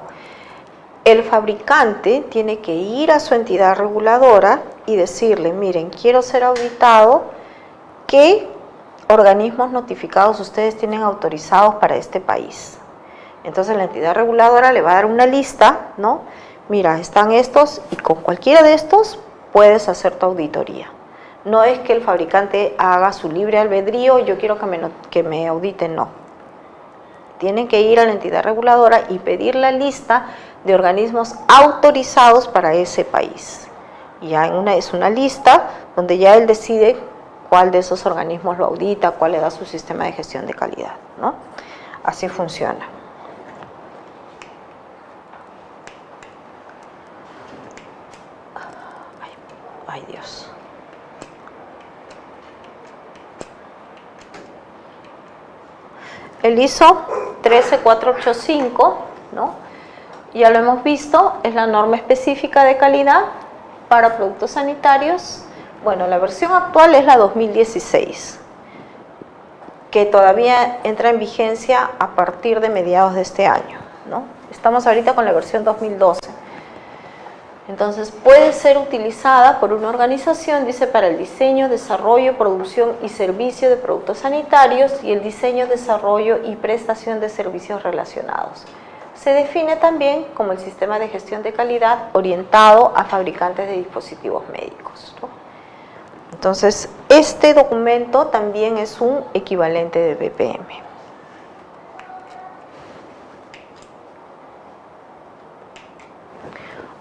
El fabricante tiene que ir a su entidad reguladora y decirle, miren, quiero ser auditado, ¿qué organismos notificados ustedes tienen autorizados para este país? Entonces la entidad reguladora le va a dar una lista, ¿no? Mira, están estos y con cualquiera de estos puedes hacer tu auditoría. No es que el fabricante haga su libre albedrío, yo quiero que me auditen, no. Tienen que ir a la entidad reguladora y pedir la lista de organismos autorizados para ese país. Y ya es una lista donde ya él decide cuál de esos organismos lo audita, cuál le da su sistema de gestión de calidad, ¿no? Así funciona. Ay, Dios. El ISO 13485, ¿no? Ya lo hemos visto, es la norma específica de calidad para productos sanitarios. Bueno, la versión actual es la 2016, que todavía entra en vigencia a partir de mediados de este año, ¿no? Estamos ahorita con la versión 2012. Entonces, puede ser utilizada por una organización, dice, para el diseño, desarrollo, producción y servicio de productos sanitarios y el diseño, desarrollo y prestación de servicios relacionados. Se define también como el sistema de gestión de calidad orientado a fabricantes de dispositivos médicos, ¿no? Entonces, este documento también es un equivalente de BPM.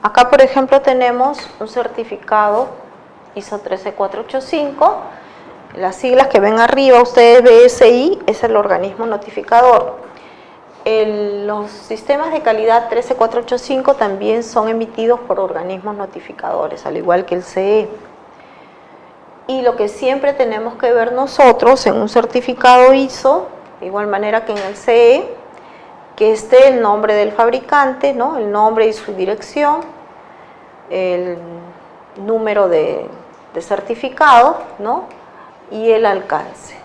Acá, por ejemplo, tenemos un certificado ISO 13485. Las siglas que ven arriba, ustedes BSI, es el organismo notificador. Los sistemas de calidad 13485 también son emitidos por organismos notificadores, al igual que el CE. Y lo que siempre tenemos que ver nosotros en un certificado ISO, de igual manera que en el CE, que esté el nombre del fabricante, ¿no? El nombre y su dirección, el número de certificado, ¿no? Y el alcance.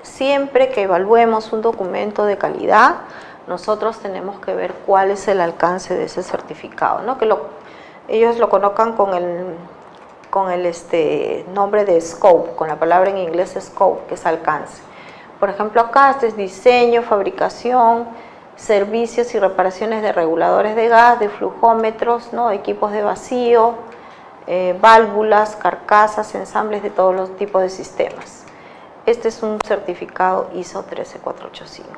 Siempre que evaluemos un documento de calidad, nosotros tenemos que ver cuál es el alcance de ese certificado, ¿no? Que ellos lo colocan con el nombre de scope, con la palabra en inglés scope, que es alcance. Por ejemplo, acá este es diseño, fabricación, servicios y reparaciones de reguladores de gas, de flujómetros, ¿no? Equipos de vacío, válvulas, carcasas, ensambles de todos los tipos de sistemas. Este es un certificado ISO 13485.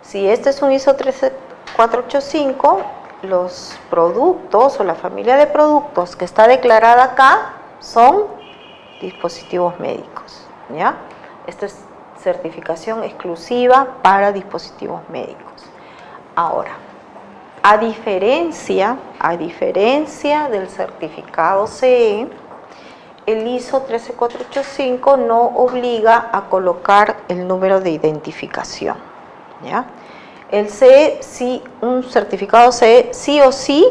Si este es un ISO 13485, los productos o la familia de productos que está declarada acá son dispositivos médicos, ¿ya? Esta es certificación exclusiva para dispositivos médicos. Ahora, a diferencia del certificado CE, el ISO 13485 no obliga a colocar el número de identificación, ¿ya? El CE, un certificado CE sí o sí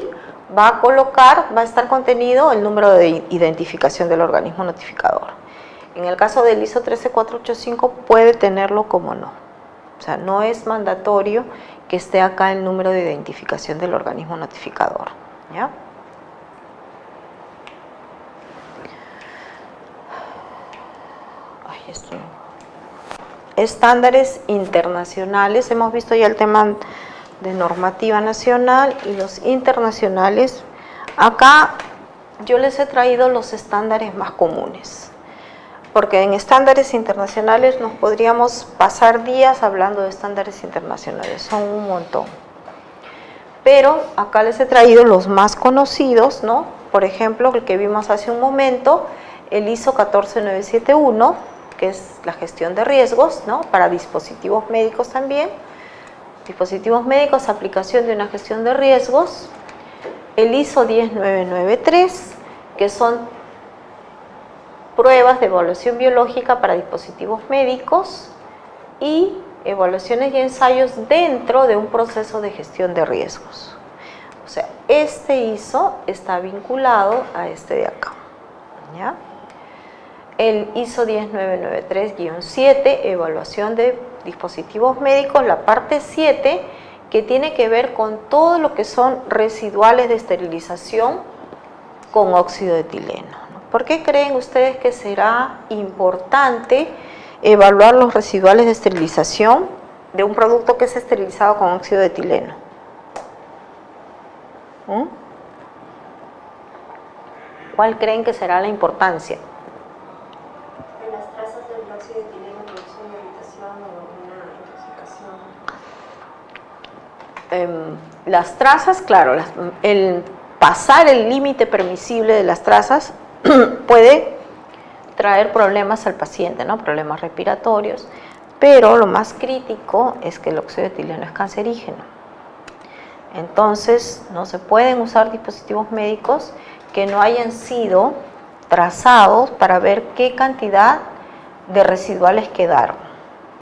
va a estar contenido el número de identificación del organismo notificador. En el caso del ISO 13485 puede tenerlo como no. O sea, no es mandatorio que esté acá el número de identificación del organismo notificador, ¿ya? Estándares internacionales. Hemos visto ya el tema de normativa nacional y los internacionales. Acá yo les he traído los estándares más comunes, porque en estándares internacionales nos podríamos pasar días hablando de estándares internacionales, son un montón. Pero acá les he traído los más conocidos, ¿no? Por ejemplo, el que vimos hace un momento, el ISO 14971, que es la gestión de riesgos, ¿no? Para dispositivos médicos también. Dispositivos médicos, aplicación de una gestión de riesgos. El ISO 10993, que son pruebas de evaluación biológica para dispositivos médicos y evaluaciones y ensayos dentro de un proceso de gestión de riesgos. O sea, este ISO está vinculado a este de acá, ¿ya? El ISO 10993-7, evaluación de dispositivos médicos, la parte 7, que tiene que ver con todo lo que son residuales de esterilización con óxido de etileno, ¿no? ¿Por qué creen ustedes que será importante evaluar los residuales de esterilización de un producto que es esterilizado con óxido de etileno? ¿Cuál creen que será la importancia? Que las trazas del óxido de etileno producen irritación o una intoxicación. Las trazas, claro, el pasar el límite permisible de las trazas puede traer problemas al paciente, ¿no? Problemas respiratorios, pero lo más crítico es que el óxido de etileno es cancerígeno. Entonces, no se pueden usar dispositivos médicos que no hayan sido trazados para ver qué cantidad de residuales quedaron,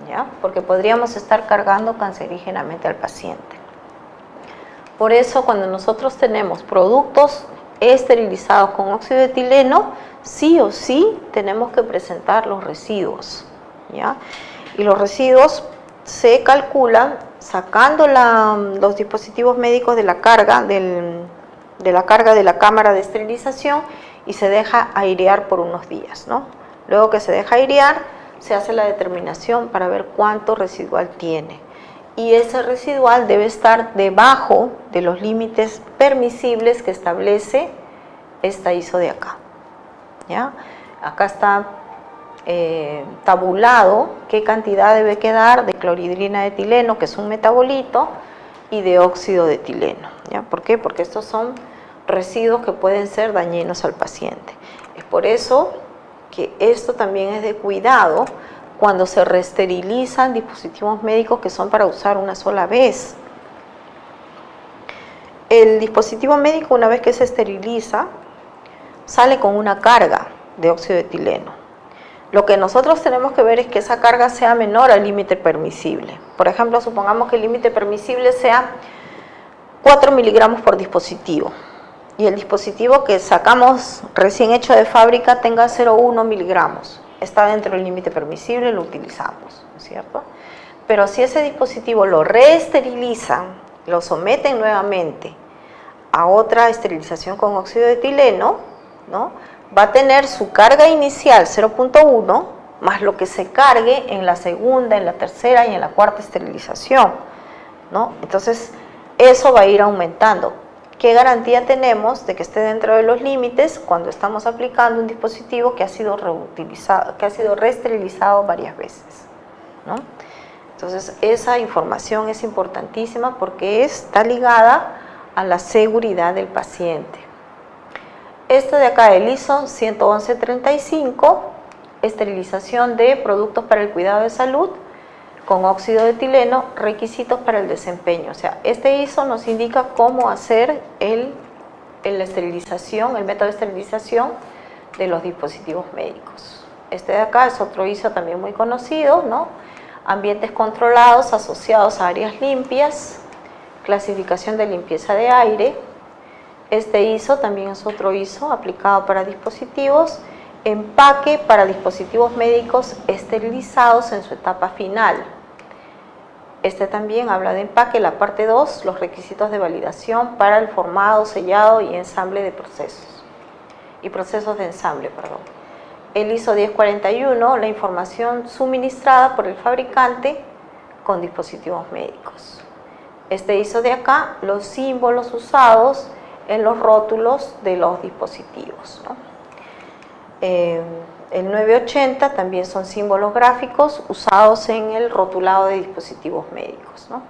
¿ya? Porque podríamos estar cargando cancerígenamente al paciente. Por eso, cuando nosotros tenemos productos esterilizados con óxido de etileno, sí o sí tenemos que presentar los residuos, ¿ya? Y los residuos se calculan sacando los dispositivos médicos de la carga, de la cámara de esterilización, y se deja airear por unos días, ¿no? Luego que se deja airear, se hace la determinación para ver cuánto residual tiene. Y ese residual debe estar debajo de los límites permisibles que establece esta ISO de acá, ¿ya? Acá está tabulado qué cantidad debe quedar de clorhidrina de etileno, que es un metabolito, y de óxido de etileno, ¿ya? ¿Por qué? Porque estos son residuos que pueden ser dañinos al paciente. Es por eso que esto también es de cuidado cuando se reesterilizan dispositivos médicos que son para usar una sola vez. El dispositivo médico, una vez que se esteriliza, sale con una carga de óxido de etileno. Lo que nosotros tenemos que ver es que esa carga sea menor al límite permisible. Por ejemplo, supongamos que el límite permisible sea 4 miligramos por dispositivo y el dispositivo que sacamos recién hecho de fábrica tenga 0,1 miligramos. Está dentro del límite permisible, lo utilizamos, ¿no es cierto? Pero si ese dispositivo lo reesterilizan, lo someten nuevamente a otra esterilización con óxido de etileno, ¿no? Va a tener su carga inicial 0,1 más lo que se cargue en la segunda, en la tercera y en la cuarta esterilización, ¿no? Entonces, eso va a ir aumentando. ¿Qué garantía tenemos de que esté dentro de los límites cuando estamos aplicando un dispositivo que ha sido reutilizado, que ha sido reesterilizado varias veces, ¿no? Entonces, esa información es importantísima porque está ligada a la seguridad del paciente. Este de acá, el ISO 11135, esterilización de productos para el cuidado de salud con óxido de etileno, requisitos para el desempeño. O sea, este ISO nos indica cómo hacer la esterilización, el método de esterilización de los dispositivos médicos. Este de acá es otro ISO también muy conocido, ¿no? Ambientes controlados asociados a áreas limpias, clasificación de limpieza de aire. Este ISO también es otro ISO aplicado para dispositivos, empaque para dispositivos médicos esterilizados en su etapa final. Este también habla de empaque, la parte 2, los requisitos de validación para el formado, sellado y ensamble de procesos. Y procesos de ensamble, perdón. El ISO 1041, la información suministrada por el fabricante con dispositivos médicos. Este ISO de acá, los símbolos usados en los rótulos de los dispositivos, ¿no? El 980 también son símbolos gráficos usados en el rotulado de dispositivos médicos, ¿no?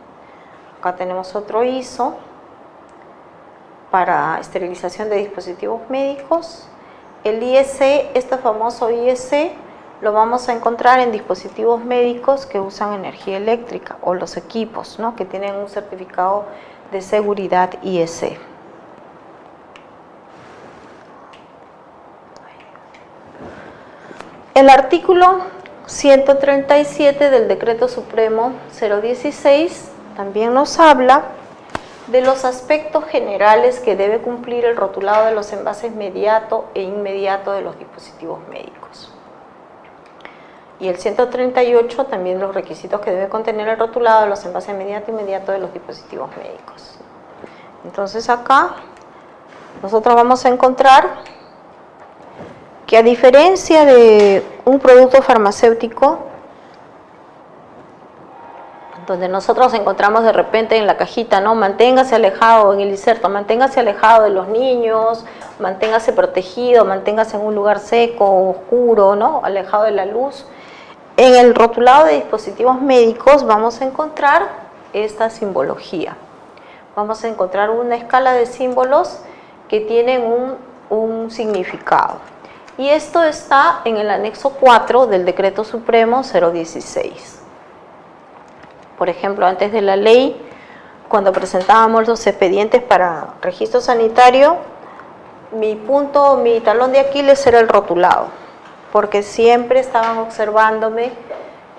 Acá tenemos otro ISO para esterilización de dispositivos médicos. El IEC, este famoso IEC, lo vamos a encontrar en dispositivos médicos que usan energía eléctrica o los equipos, ¿no?, que tienen un certificado de seguridad IEC. El artículo 137 del Decreto Supremo 016 también nos habla de los aspectos generales que debe cumplir el rotulado de los envases mediato e inmediato de los dispositivos médicos. Y el 138 también los requisitos que debe contener el rotulado de los envases mediato e inmediato de los dispositivos médicos. Entonces acá nosotros vamos a encontrar que, a diferencia de un producto farmacéutico, donde nosotros encontramos de repente en la cajita, ¿no?, manténgase alejado, en el inserto, manténgase alejado de los niños, manténgase protegido, manténgase en un lugar seco, oscuro, ¿no?, alejado de la luz. En el rotulado de dispositivos médicos vamos a encontrar esta simbología. Vamos a encontrar una escala de símbolos que tienen un significado. Y esto está en el anexo 4 del Decreto Supremo 016. Por ejemplo, antes de la ley, cuando presentábamos los expedientes para registro sanitario, mi talón de Aquiles era el rotulado, porque siempre estaban observándome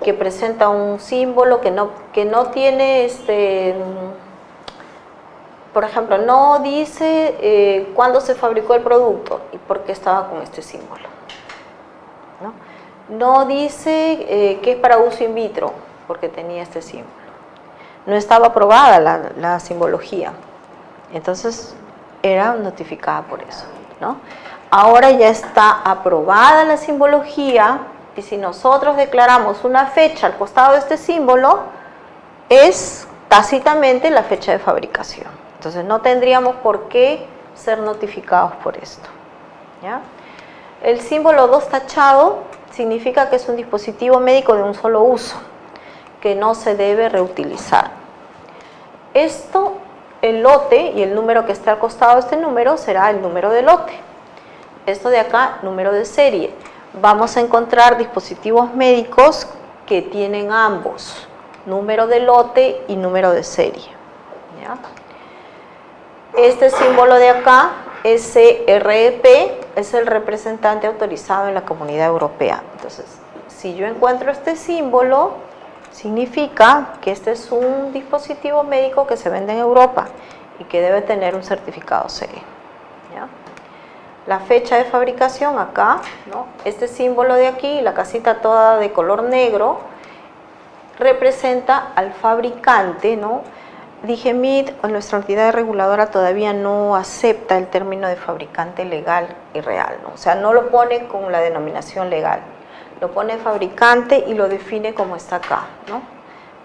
que presenta un símbolo que no tiene, por ejemplo, no dice cuándo se fabricó el producto y por qué estaba con este símbolo, ¿no? No dice que es para uso in vitro, porque tenía este símbolo. No estaba aprobada la simbología, entonces era notificada por eso, ¿no? Ahora ya está aprobada la simbología, y si nosotros declaramos una fecha al costado de este símbolo, es tácitamente la fecha de fabricación. Entonces no tendríamos por qué ser notificados por esto, ¿ya? El símbolo 2 tachado significa que es un dispositivo médico de un solo uso, que no se debe reutilizar. Esto, el lote y el número que está al costado de este número será el número de lote. Esto de acá, número de serie. Vamos a encontrar dispositivos médicos que tienen ambos, número de lote y número de serie, ¿ya? Este símbolo de acá, SREP, es el representante autorizado en la Comunidad Europea. Entonces, si yo encuentro este símbolo, significa que este es un dispositivo médico que se vende en Europa y que debe tener un certificado CE, ¿ya? La fecha de fabricación acá, ¿no? Este símbolo de aquí, la casita toda de color negro, representa al fabricante, ¿no? DIGEMIT, nuestra entidad reguladora, todavía no acepta el término de fabricante legal y real, ¿no? O sea, no lo pone con la denominación legal, lo pone fabricante y lo define como está acá, ¿no?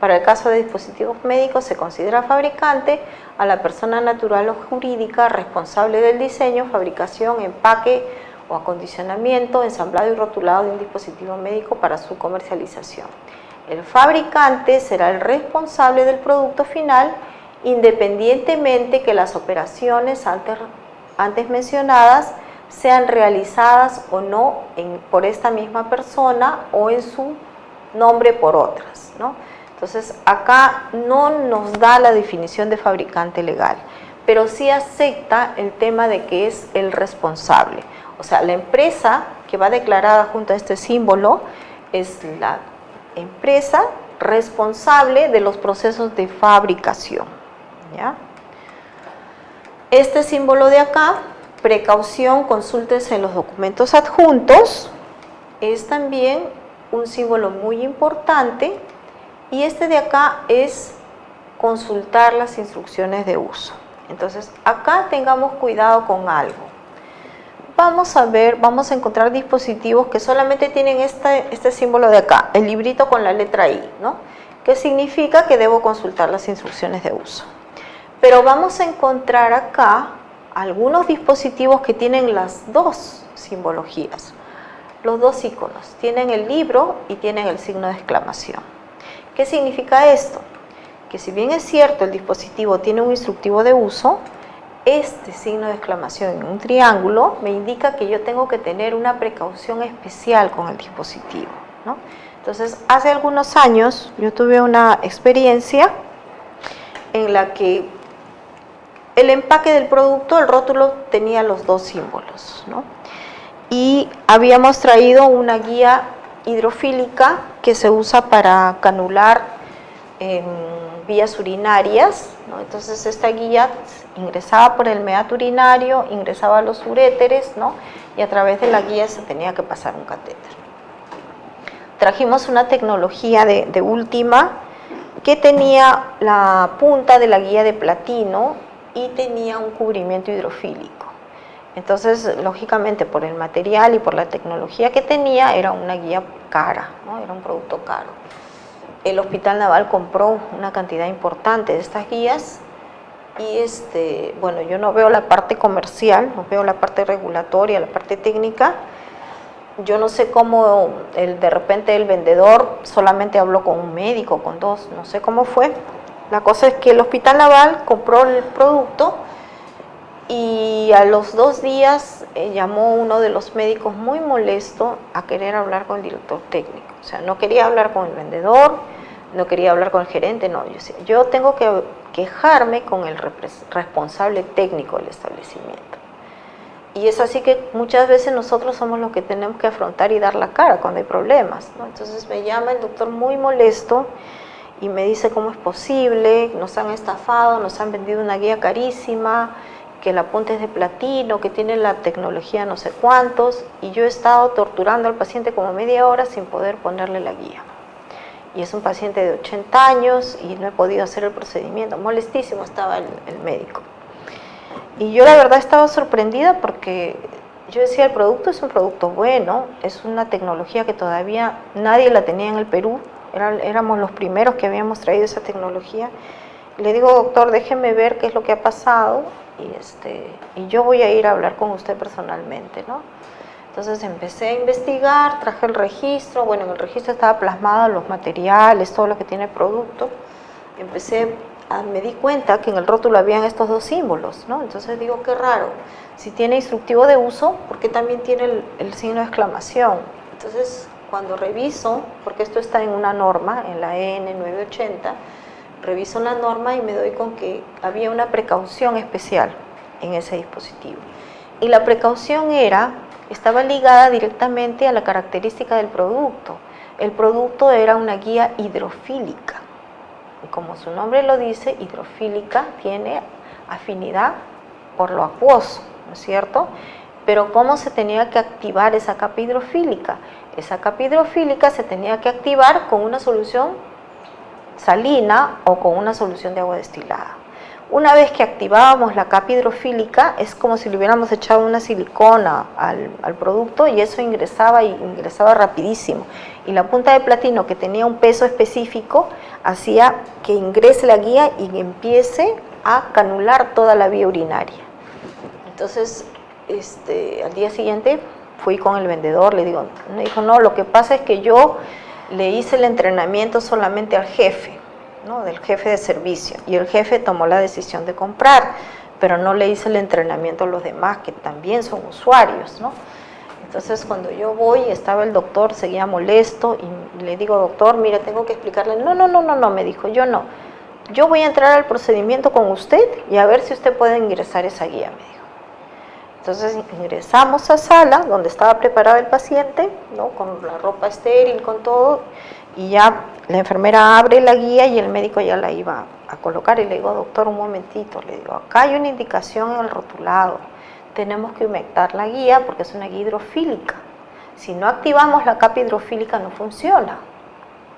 Para el caso de dispositivos médicos se considera fabricante a la persona natural o jurídica responsable del diseño, fabricación, empaque o acondicionamiento, ensamblado y rotulado de un dispositivo médico para su comercialización. El fabricante será el responsable del producto final, independientemente que las operaciones antes mencionadas sean realizadas o no por esta misma persona o en su nombre por otras, ¿no? Entonces, acá no nos da la definición de fabricante legal, pero sí acepta el tema de que es el responsable. O sea, la empresa que va declarada junto a este símbolo es la empresa responsable de los procesos de fabricación, ¿ya? Este símbolo de acá, precaución, consúltese en los documentos adjuntos, es también un símbolo muy importante, y este de acá es consultar las instrucciones de uso. Entonces, acá tengamos cuidado con algo. Vamos a encontrar dispositivos que solamente tienen este símbolo de acá, el librito con la letra I, ¿no? Que significa que debo consultar las instrucciones de uso. Pero vamos a encontrar acá algunos dispositivos que tienen las dos simbologías, los dos iconos, tienen el libro y tienen el signo de exclamación. ¿Qué significa esto? Que si bien es cierto el dispositivo tiene un instructivo de uso, este signo de exclamación en un triángulo, me indica que yo tengo que tener una precaución especial con el dispositivo, ¿no? Entonces, hace algunos años yo tuve una experiencia en la que el empaque del producto, el rótulo tenía los dos símbolos, ¿no? Y habíamos traído una guía hidrofílica que se usa para canular vías urinarias, ¿no? Entonces esta guía ingresaba por el meato urinario, ingresaba a los uréteres, ¿no? Y a través de la guía se tenía que pasar un catéter. Trajimos una tecnología de última que tenía la punta de la guía de platino y tenía un cubrimiento hidrofílico. Entonces, lógicamente, por el material y por la tecnología que tenía, era una guía cara, ¿no? Era un producto caro. El Hospital Naval compró una cantidad importante de estas guías y, bueno, yo no veo la parte comercial, no veo la parte regulatoria, la parte técnica. Yo no sé cómo de repente el vendedor solamente habló con un médico, con dos, no sé cómo fue. La cosa es que el Hospital Naval compró el producto y a los 2 días llamó uno de los médicos muy molesto a querer hablar con el director técnico. O sea, no quería hablar con el vendedor, no quería hablar con el gerente, no. Yo tengo que quejarme con el responsable técnico del establecimiento. Y es así que muchas veces nosotros somos los que tenemos que afrontar y dar la cara cuando hay problemas, ¿no? Entonces me llama el doctor muy molesto y me dice cómo es posible, nos han estafado, nos han vendido una guía carísima, que la punta es de platino, que tiene la tecnología no sé cuántos, y yo he estado torturando al paciente como media hora sin poder ponerle la guía. Y es un paciente de 80 años y no he podido hacer el procedimiento. Molestísimo estaba el médico. Y yo la verdad estaba sorprendida porque yo decía, el producto es un producto bueno, es una tecnología que todavía nadie la tenía en el Perú, éramos los primeros que habíamos traído esa tecnología. Le digo, doctor, déjeme ver qué es lo que ha pasado y yo voy a ir a hablar con usted personalmente, ¿no? Entonces empecé a investigar, traje el registro, bueno, en el registro estaba plasmado los materiales, todo lo que tiene el producto. Me di cuenta que en el rótulo habían estos dos símbolos, ¿no? Entonces digo, qué raro, si tiene instructivo de uso, ¿por qué también tiene el signo de exclamación? Entonces, cuando reviso, porque esto está en una norma, en la EN 980, reviso la norma y me doy con que había una precaución especial en ese dispositivo. Y la precaución estaba ligada directamente a la característica del producto. El producto era una guía hidrofílica. Y como su nombre lo dice, hidrofílica, tiene afinidad por lo acuoso, ¿no es cierto? Pero ¿cómo se tenía que activar esa capa hidrofílica? Esa capa hidrofílica se tenía que activar con una solución salina o con una solución de agua destilada. Una vez que activábamos la capa hidrofílica, es como si le hubiéramos echado una silicona al producto y eso ingresaba rapidísimo. Y la punta de platino, que tenía un peso específico, hacía que ingrese la guía y empiece a canular toda la vía urinaria. Entonces, al día siguiente fui con el vendedor, me dijo, no, lo que pasa es que yo le hice el entrenamiento solamente al jefe, ¿no? Del jefe de servicio, y el jefe tomó la decisión de comprar, pero no le hice el entrenamiento a los demás que también son usuarios, ¿no? Entonces cuando yo voy, estaba el doctor, seguía molesto y le digo, doctor, mira, tengo que explicarle. No, me dijo, yo voy a entrar al procedimiento con usted y a ver si usted puede ingresar esa guía, me dijo. Entonces ingresamos a sala donde estaba preparado el paciente, ¿no? Con la ropa estéril, con todo, y ya la enfermera abre la guía y el médico ya la iba a colocar. Y le digo, doctor, un momentito, le digo, acá hay una indicación en el rotulado, tenemos que humectar la guía porque es una guía hidrofílica. Si no activamos la capa hidrofílica no funciona.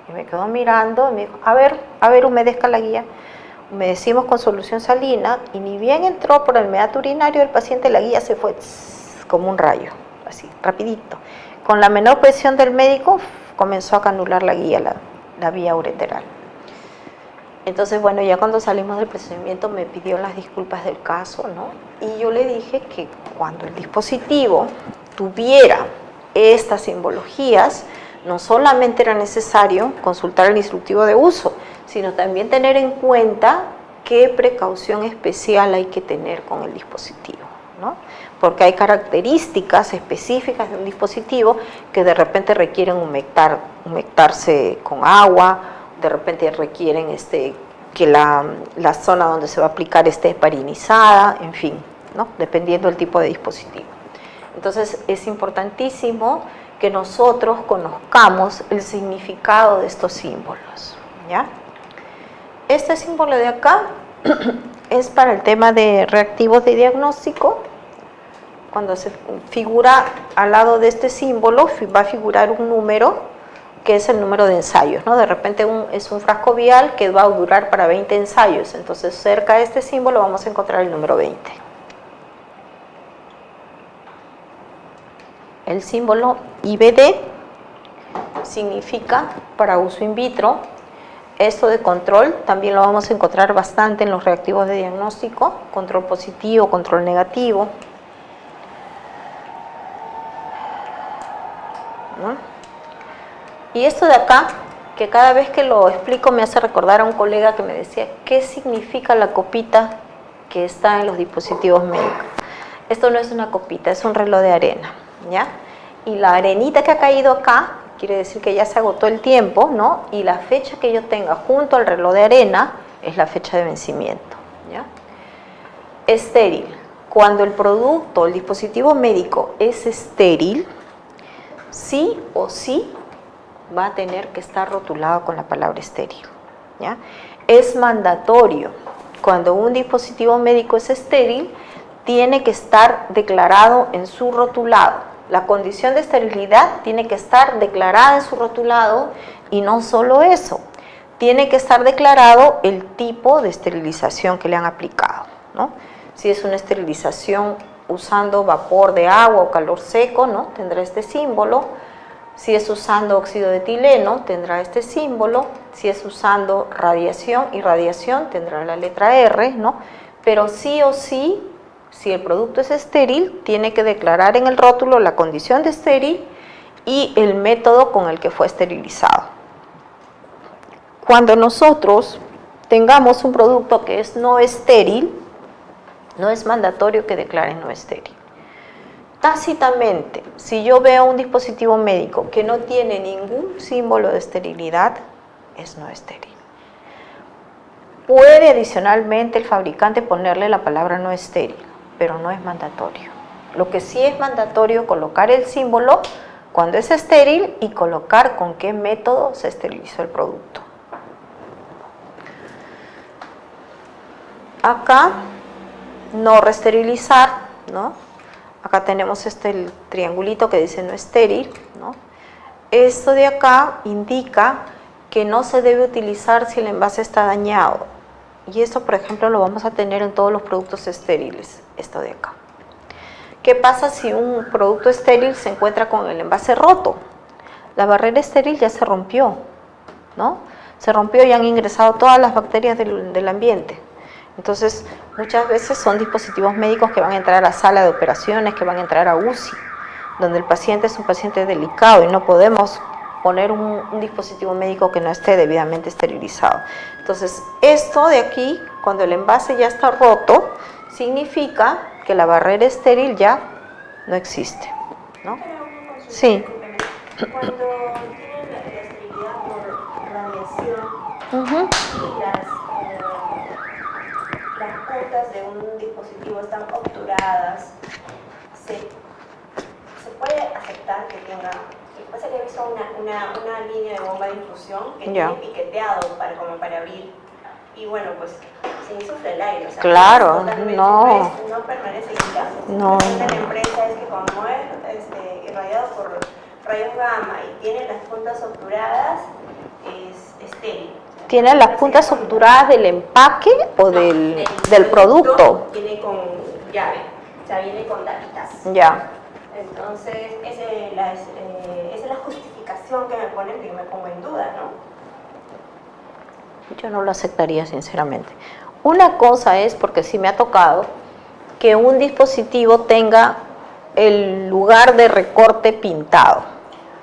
Y me quedó mirando y me dijo, a ver, humedezca la guía. Humedecimos con solución salina y ni bien entró por el meato urinario del paciente, la guía se fue como un rayo, así, rapidito. Con la menor presión del médico comenzó a canular la guía, la vía ureteral. Entonces, bueno, ya cuando salimos del procedimiento me pidió las disculpas del caso, ¿no? Y yo le dije que cuando el dispositivo tuviera estas simbologías, no solamente era necesario consultar el instructivo de uso, sino también tener en cuenta qué precaución especial hay que tener con el dispositivo, ¿no? Porque hay características específicas de un dispositivo que de repente requieren humectarse con agua, de repente requieren que la zona donde se va a aplicar esté heparinizada, en fin, ¿no? Dependiendo del tipo de dispositivo. Entonces es importantísimo que nosotros conozcamos el significado de estos símbolos, ¿ya? Este símbolo de acá es para el tema de reactivos de diagnóstico. Cuando se figura al lado de este símbolo, va a figurar un número, que es el número de ensayos, ¿no? De repente es un frasco vial que va a durar para 20 ensayos, entonces cerca de este símbolo vamos a encontrar el número 20. El símbolo IBD significa para uso in vitro. Esto de control también lo vamos a encontrar bastante en los reactivos de diagnóstico, control positivo, control negativo, ¿no? Y esto de acá, que cada vez que lo explico me hace recordar a un colega que me decía, ¿qué significa la copita que está en los dispositivos médicos? Esto no es una copita, es un reloj de arena, ¿ya? Y la arenita que ha caído acá, quiere decir que ya se agotó el tiempo, ¿no? Y la fecha que yo tenga junto al reloj de arena es la fecha de vencimiento, ¿ya? Estéril. Cuando el producto, el dispositivo médico es estéril, sí o sí va a tener que estar rotulado con la palabra estéril, ¿ya? Es mandatorio. Cuando un dispositivo médico es estéril, tiene que estar declarado en su rotulado. La condición de esterilidad tiene que estar declarada en su rotulado y no solo eso, tiene que estar declarado el tipo de esterilización que le han aplicado, ¿no? Si es una esterilización usando vapor de agua o calor seco, ¿no? Tendrá este símbolo. Si es usando óxido de etileno, tendrá este símbolo. Si es usando radiación, irradiación, tendrá la letra R, ¿no? Pero sí o sí, si el producto es estéril, tiene que declarar en el rótulo la condición de estéril y el método con el que fue esterilizado. Cuando nosotros tengamos un producto que es no estéril, no es mandatorio que declare no estéril. Tácitamente, si yo veo un dispositivo médico que no tiene ningún símbolo de esterilidad, es no estéril. Puede adicionalmente el fabricante ponerle la palabra no estéril, pero no es mandatorio. Lo que sí es mandatorio colocar el símbolo cuando es estéril y colocar con qué método se esterilizó el producto. Acá, no reesterilizar, ¿no? Acá tenemos el triangulito que dice no estéril, ¿no? Esto de acá indica que no se debe utilizar si el envase está dañado. Y esto, por ejemplo, lo vamos a tener en todos los productos estériles, esto de acá. ¿Qué pasa si un producto estéril se encuentra con el envase roto? La barrera estéril ya se rompió, ¿no? Se rompió y han ingresado todas las bacterias del ambiente. Entonces, muchas veces son dispositivos médicos que van a entrar a la sala de operaciones, que van a entrar a UCI, donde el paciente es un paciente delicado y no podemos poner un dispositivo médico que no esté debidamente esterilizado. Entonces, esto de aquí, cuando el envase ya está roto, significa que la barrera estéril ya no existe, ¿no? Sí. Cuando tienen la esterilidad por radiación y las puntas de un dispositivo están obturadas, se puede aceptar que tenga. Lo que pasa es que he visto una línea de bomba de infusión que tiene piqueteado como para abrir. Y bueno, pues se insufla el aire. O sea, claro, no permanece igual. No. La empresa es que como es irradiado por rayos gamma y tiene las puntas obturadas, es estéril. ¿Tiene las puntas obturadas del empaque o del producto? Viene con llave, o sea, viene con tapitas. Ya. Entonces, esa es la justificación que me ponen, que me pongo en duda, ¿no? Yo no lo aceptaría, sinceramente. Una cosa es, porque sí me ha tocado, que un dispositivo tenga el lugar de recorte pintado.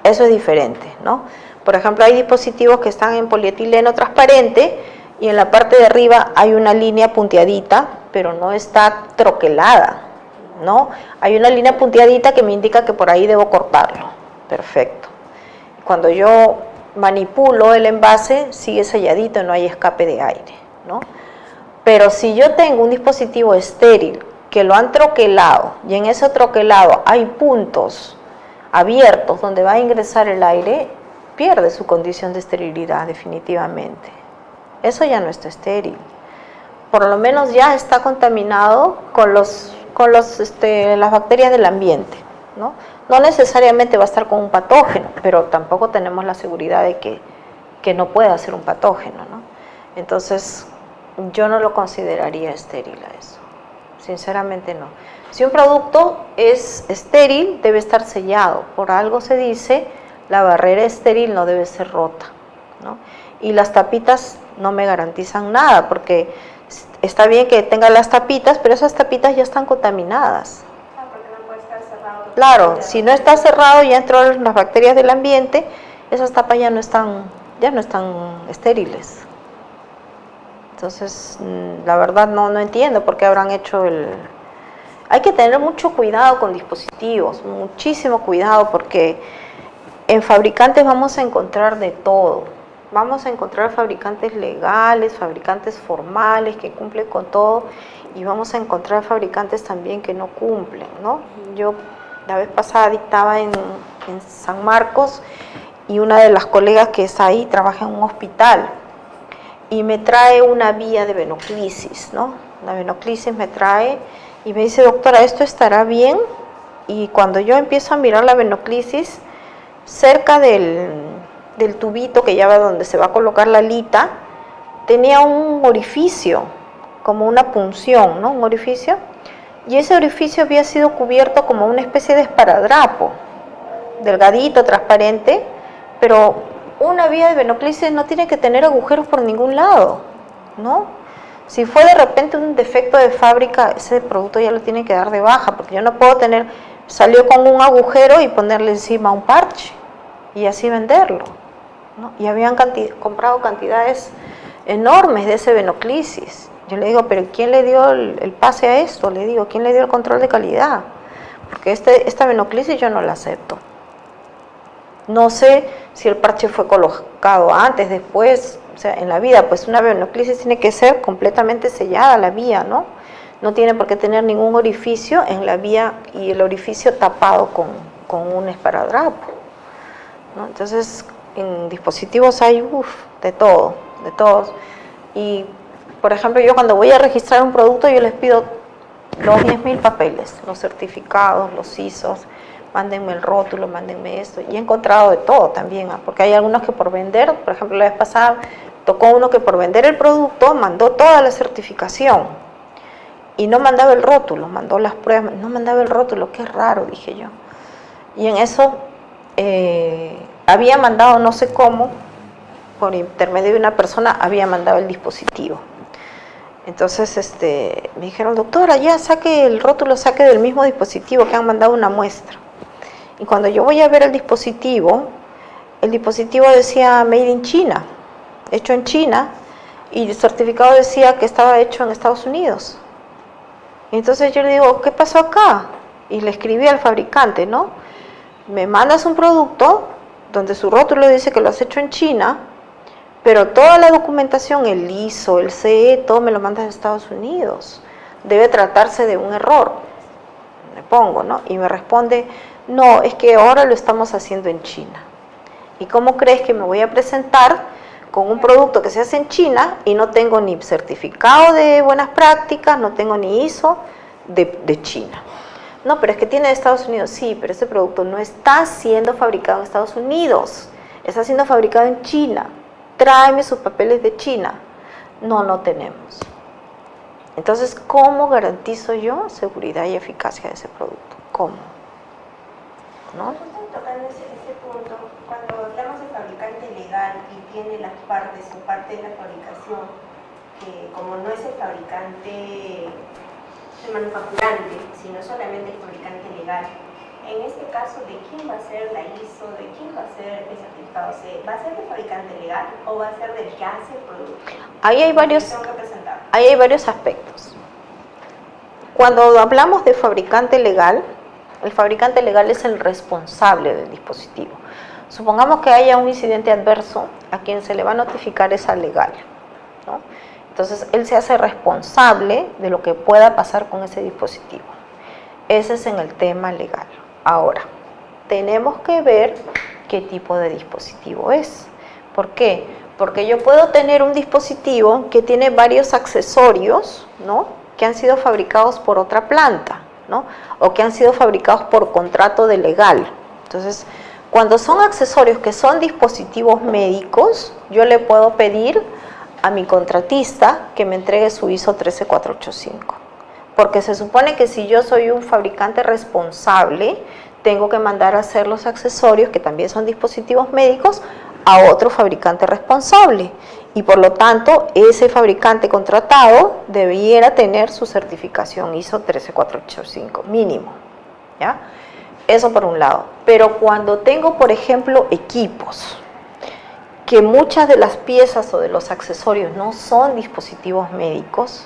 Eso es diferente, ¿no? Por ejemplo, hay dispositivos que están en polietileno transparente y en la parte de arriba hay una línea punteadita, pero no está troquelada, ¿no? Hay una línea punteadita que me indica que por ahí debo cortarlo. Perfecto. Cuando yo manipulo el envase, sigue selladito, no hay escape de aire, ¿no? Pero si yo tengo un dispositivo estéril que lo han troquelado y en ese troquelado hay puntos abiertos donde va a ingresar el aire, pierde su condición de esterilidad definitivamente. Eso ya no está estéril. Por lo menos ya está contaminado con las bacterias del ambiente, ¿no? No necesariamente va a estar con un patógeno, pero tampoco tenemos la seguridad de que no pueda ser un patógeno, ¿no? Entonces, yo no lo consideraría estéril a eso. Sinceramente no. Si un producto es estéril, debe estar sellado. Por algo se dice, la barrera estéril no debe ser rota, ¿no? Y las tapitas no me garantizan nada, porque está bien que tenga las tapitas, pero esas tapitas ya están contaminadas. Porque no puede estar cerrado. Claro, si no está cerrado, ya entraron las bacterias del ambiente, esas tapas ya no están estériles. Entonces, la verdad no entiendo por qué habrán hecho Hay que tener mucho cuidado con dispositivos, muchísimo cuidado, porque en fabricantes vamos a encontrar de todo. Vamos a encontrar fabricantes legales, fabricantes formales que cumplen con todo, y vamos a encontrar fabricantes también que no cumplen, ¿no? Yo la vez pasada dictaba en San Marcos, y una de las colegas que está ahí trabaja en un hospital y me trae una vía de venoclisis, ¿no? La venoclisis me trae y me dice, doctora, ¿esto estará bien? Y cuando yo empiezo a mirar la venoclisis, cerca del tubito que ya va donde se va a colocar la alita, tenía un orificio, como una punción, ¿no? Un orificio, y ese orificio había sido cubierto como una especie de esparadrapo, delgadito, transparente, pero una vía de venoclisis no tiene que tener agujeros por ningún lado, ¿no? Si fue de repente un defecto de fábrica, ese producto ya lo tiene que dar de baja, porque yo no puedo salió con un agujero y ponerle encima un parche y así venderlo, ¿no? Y habían comprado cantidades enormes de ese venoclisis. Yo le digo, pero ¿quién le dio el pase a esto? Le digo, ¿quién le dio el control de calidad? Porque esta venoclisis yo no la acepto. No sé si el parche fue colocado antes, después, o sea, en la vía, pues una venoclisis tiene que ser completamente sellada la vía, ¿no? No tiene por qué tener ningún orificio en la vía y el orificio tapado con un esparadrapo, ¿no? Entonces, en dispositivos hay de todo, de todos. Y, por ejemplo, yo cuando voy a registrar un producto, yo les pido los 10.000 papeles, los certificados, los ISOs, mándenme el rótulo, mándenme esto. Y he encontrado de todo también, porque hay algunos que por vender, por ejemplo, la vez pasada tocó uno que por vender el producto mandó toda la certificación y no mandaba el rótulo, mandó las pruebas, no mandaba el rótulo, qué raro, dije yo. Y en eso había mandado, no sé cómo, por intermedio de una persona, había mandado el dispositivo. Entonces me dijeron, doctora, ya saque el rótulo, saque del mismo dispositivo que han mandado una muestra. Y cuando yo voy a ver el dispositivo decía Made in China, hecho en China, y el certificado decía que estaba hecho en Estados Unidos. Y entonces yo le digo, ¿qué pasó acá? Y le escribí al fabricante, ¿no? Me mandas un producto donde su rótulo dice que lo has hecho en China, pero toda la documentación, el ISO, el CE, todo me lo mandas de Estados Unidos. Debe tratarse de un error. Le pongo, ¿no? Y me responde, no, es que ahora lo estamos haciendo en China. ¿Y cómo crees que me voy a presentar con un producto que se hace en China y no tengo ni certificado de buenas prácticas, no tengo ni ISO de China? No, pero es que tiene de Estados Unidos. Sí, pero ese producto no está siendo fabricado en Estados Unidos, está siendo fabricado en China. Tráeme sus papeles de China. No tenemos. Entonces, ¿cómo garantizo yo seguridad y eficacia de ese producto? ¿Cómo? ¿No? Tocando ese punto, cuando hablamos de fabricante legal y tiene las partes o parte de la fabricación, que como no es el fabricante, el manufacturante, sino solamente el fabricante legal, En este caso, ¿de quién va a ser la ISO? ¿De quién va a ser el certificado C? ¿Va a ser del fabricante legal o va a ser del que hace el producto? Ahí hay varios, Tengo que presentar. ahí hay varios aspectos. Cuando hablamos de fabricante legal, el fabricante legal es el responsable del dispositivo. Supongamos que haya un incidente adverso, a quien se le va a notificar es al legal, ¿no? Entonces, él se hace responsable de lo que pueda pasar con ese dispositivo. Ese es en el tema legal. Ahora, tenemos que ver qué tipo de dispositivo es. ¿Por qué? Porque yo puedo tener un dispositivo que tiene varios accesorios, ¿no?, que han sido fabricados por otra planta, ¿no?, o que han sido fabricados por contrato de legal. Entonces, cuando son accesorios que son dispositivos médicos, yo le puedo pedir a mi contratista que me entregue su ISO 13485. Porque se supone que si yo soy un fabricante responsable, tengo que mandar a hacer los accesorios, que también son dispositivos médicos, a otro fabricante responsable. Y por lo tanto, ese fabricante contratado debiera tener su certificación ISO 13485 mínimo, ¿ya? Eso por un lado. Pero cuando tengo, por ejemplo, equipos, que muchas de las piezas o de los accesorios no son dispositivos médicos,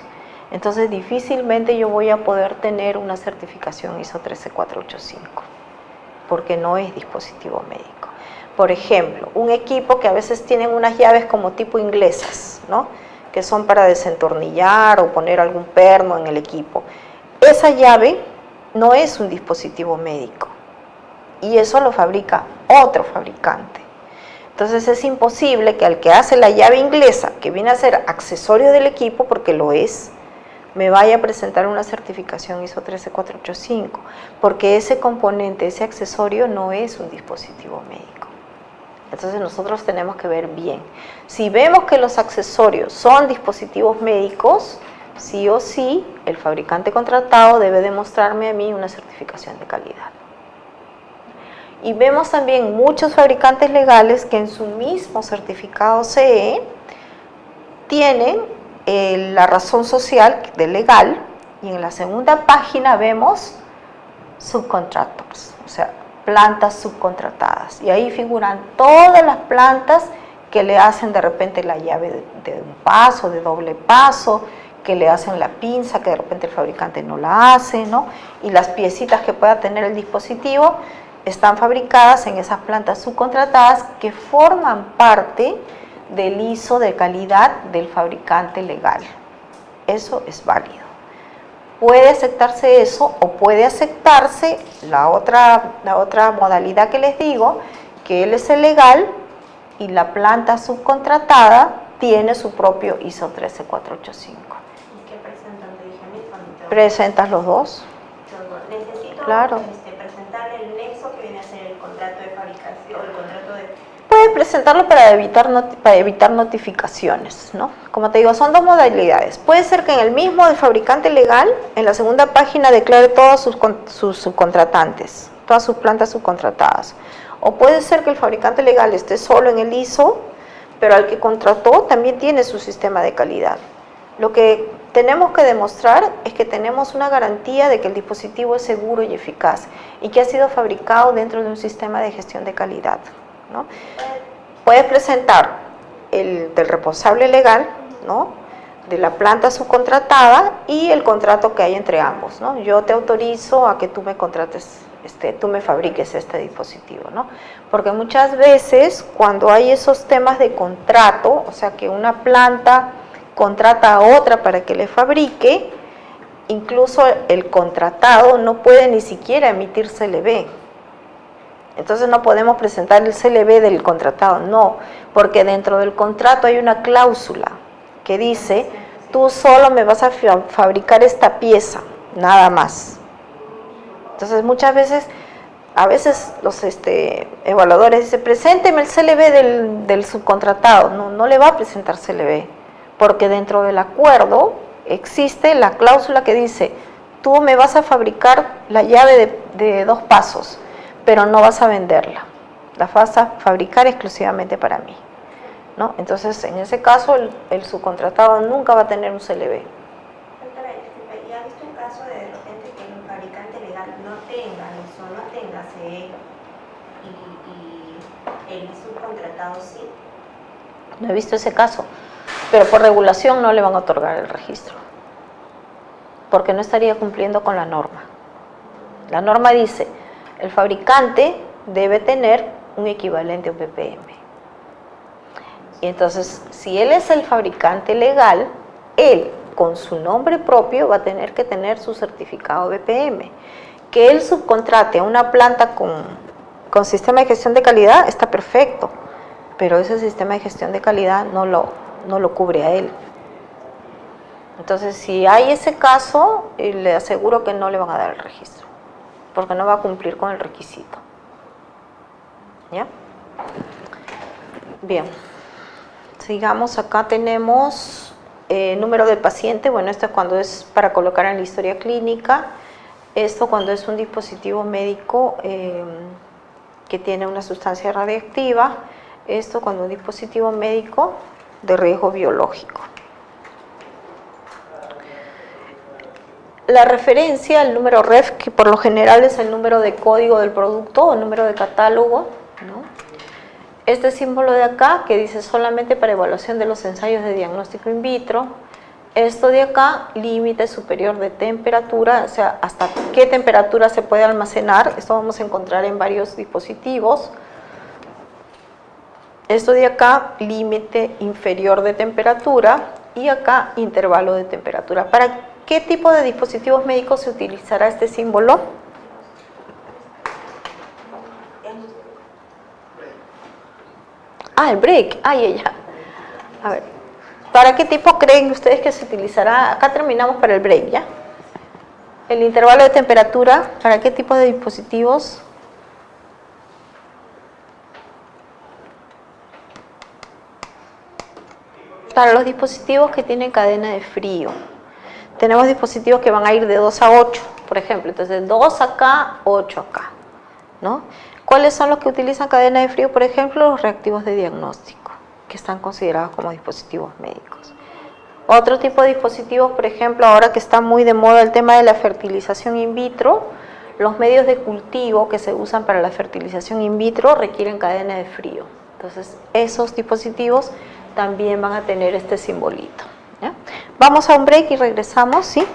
entonces difícilmente yo voy a poder tener una certificación ISO 13485, porque no es dispositivo médico. Por ejemplo, un equipo que a veces tienen unas llaves como tipo inglesas, ¿no?, que son para desentornillar o poner algún perno en el equipo. Esa llave no es un dispositivo médico y eso lo fabrica otro fabricante. Entonces es imposible que al que hace la llave inglesa, que viene a ser accesorio del equipo, porque lo es, me vaya a presentar una certificación ISO 13485, porque ese componente, ese accesorio no es un dispositivo médico. Entonces nosotros tenemos que ver bien. Si vemos que los accesorios son dispositivos médicos, sí o sí, el fabricante contratado debe demostrarme a mí una certificación de calidad. Y vemos también muchos fabricantes legales que en su mismo certificado CE tienen la razón social de legal, y en la segunda página vemos subcontractors, o sea, plantas subcontratadas, y ahí figuran todas las plantas que le hacen de repente la llave de un paso, de doble paso, que le hacen la pinza, que de repente el fabricante no la hace, ¿no?, y las piecitas que pueda tener el dispositivo están fabricadas en esas plantas subcontratadas que forman parte del ISO de calidad del fabricante legal. Eso es válido. Puede aceptarse eso o puede aceptarse la otra modalidad que les digo, que él es el legal y la planta subcontratada tiene su propio ISO 13485. ¿Y qué presentan? ¿Te dije a mí? ¿Presentas los dos? Necesito Claro. Presentar el nexo que viene a ser el contrato de fabricación, el contrato de... Puede presentarlo para evitar notificaciones, ¿no? Como te digo, son dos modalidades. Puede ser que en el mismo del fabricante legal, en la segunda página declare todos sus subcontratantes, todas sus plantas subcontratadas. O puede ser que el fabricante legal esté solo en el ISO, pero al que contrató también tiene su sistema de calidad. Lo que tenemos que demostrar es que tenemos una garantía de que el dispositivo es seguro y eficaz y que ha sido fabricado dentro de un sistema de gestión de calidad, ¿no? Puedes presentar el del responsable legal, ¿no?, de la planta subcontratada y el contrato que hay entre ambos, ¿no? Yo te autorizo a que tú me contrates, tú me fabriques este dispositivo, ¿no? Porque muchas veces cuando hay esos temas de contrato, o sea que una planta contrata a otra para que le fabrique, incluso el contratado no puede ni siquiera emitir CLB. Entonces no podemos presentar el CLB del contratado, no, porque dentro del contrato hay una cláusula que dice, tú solo me vas a fabricar esta pieza, nada más. Entonces muchas veces, a veces los evaluadores dicen, presénteme el CLB del subcontratado, no le va a presentar CLB, porque dentro del acuerdo existe la cláusula que dice, tú me vas a fabricar la llave de 2 pasos, pero no vas a venderla, la vas a fabricar exclusivamente para mí, ¿no? Entonces, en ese caso, el subcontratado nunca va a tener un CLB. Doctora, ¿ya ha visto un caso de repente que el fabricante legal no tenga anexo no tenga CE y el subcontratado sí. No he visto ese caso, pero por regulación no le van a otorgar el registro, porque no estaría cumpliendo con la norma. La norma dice, el fabricante debe tener un equivalente a un BPM. Y entonces, si él es el fabricante legal, él, con su nombre propio, va a tener que tener su certificado BPM. Que él subcontrate a una planta con sistema de gestión de calidad, está perfecto, pero ese sistema de gestión de calidad no lo cubre a él. Entonces, si hay ese caso, le aseguro que no le van a dar el registro, porque no va a cumplir con el requisito. ¿Ya? Bien. Sigamos, acá tenemos número del paciente. Bueno, esto es cuando es para colocar en la historia clínica. Esto cuando es un dispositivo médico que tiene una sustancia radiactiva. Esto cuando es un dispositivo médico de riesgo biológico. La referencia, el número REF, que por lo general es el número de código del producto o número de catálogo, ¿no? Este símbolo de acá que dice solamente para evaluación de los ensayos de diagnóstico in vitro. Esto de acá, límite superior de temperatura, o sea, hasta qué temperatura se puede almacenar. Esto vamos a encontrar en varios dispositivos. Esto de acá, límite inferior de temperatura, y acá, intervalo de temperatura. ¿Para qué tipo de dispositivos médicos se utilizará este símbolo? Ah, el break. Ay, ya. A ver. ¿Para qué tipo creen ustedes que se utilizará? Acá terminamos para el break, ¿ya? El intervalo de temperatura, ¿para qué tipo de dispositivos? Para los dispositivos que tienen cadena de frío. Tenemos dispositivos que van a ir de 2 a 8, por ejemplo. Entonces, 2 acá, 8 acá, ¿no? ¿Cuáles son los que utilizan cadena de frío? Por ejemplo, los reactivos de diagnóstico, que están considerados como dispositivos médicos. Otro tipo de dispositivos, por ejemplo, ahora que está muy de moda el tema de la fertilización in vitro, los medios de cultivo que se usan para la fertilización in vitro requieren cadena de frío. Entonces, esos dispositivos también van a tener este simbolito, ¿ya? Vamos a un break y regresamos, ¿sí?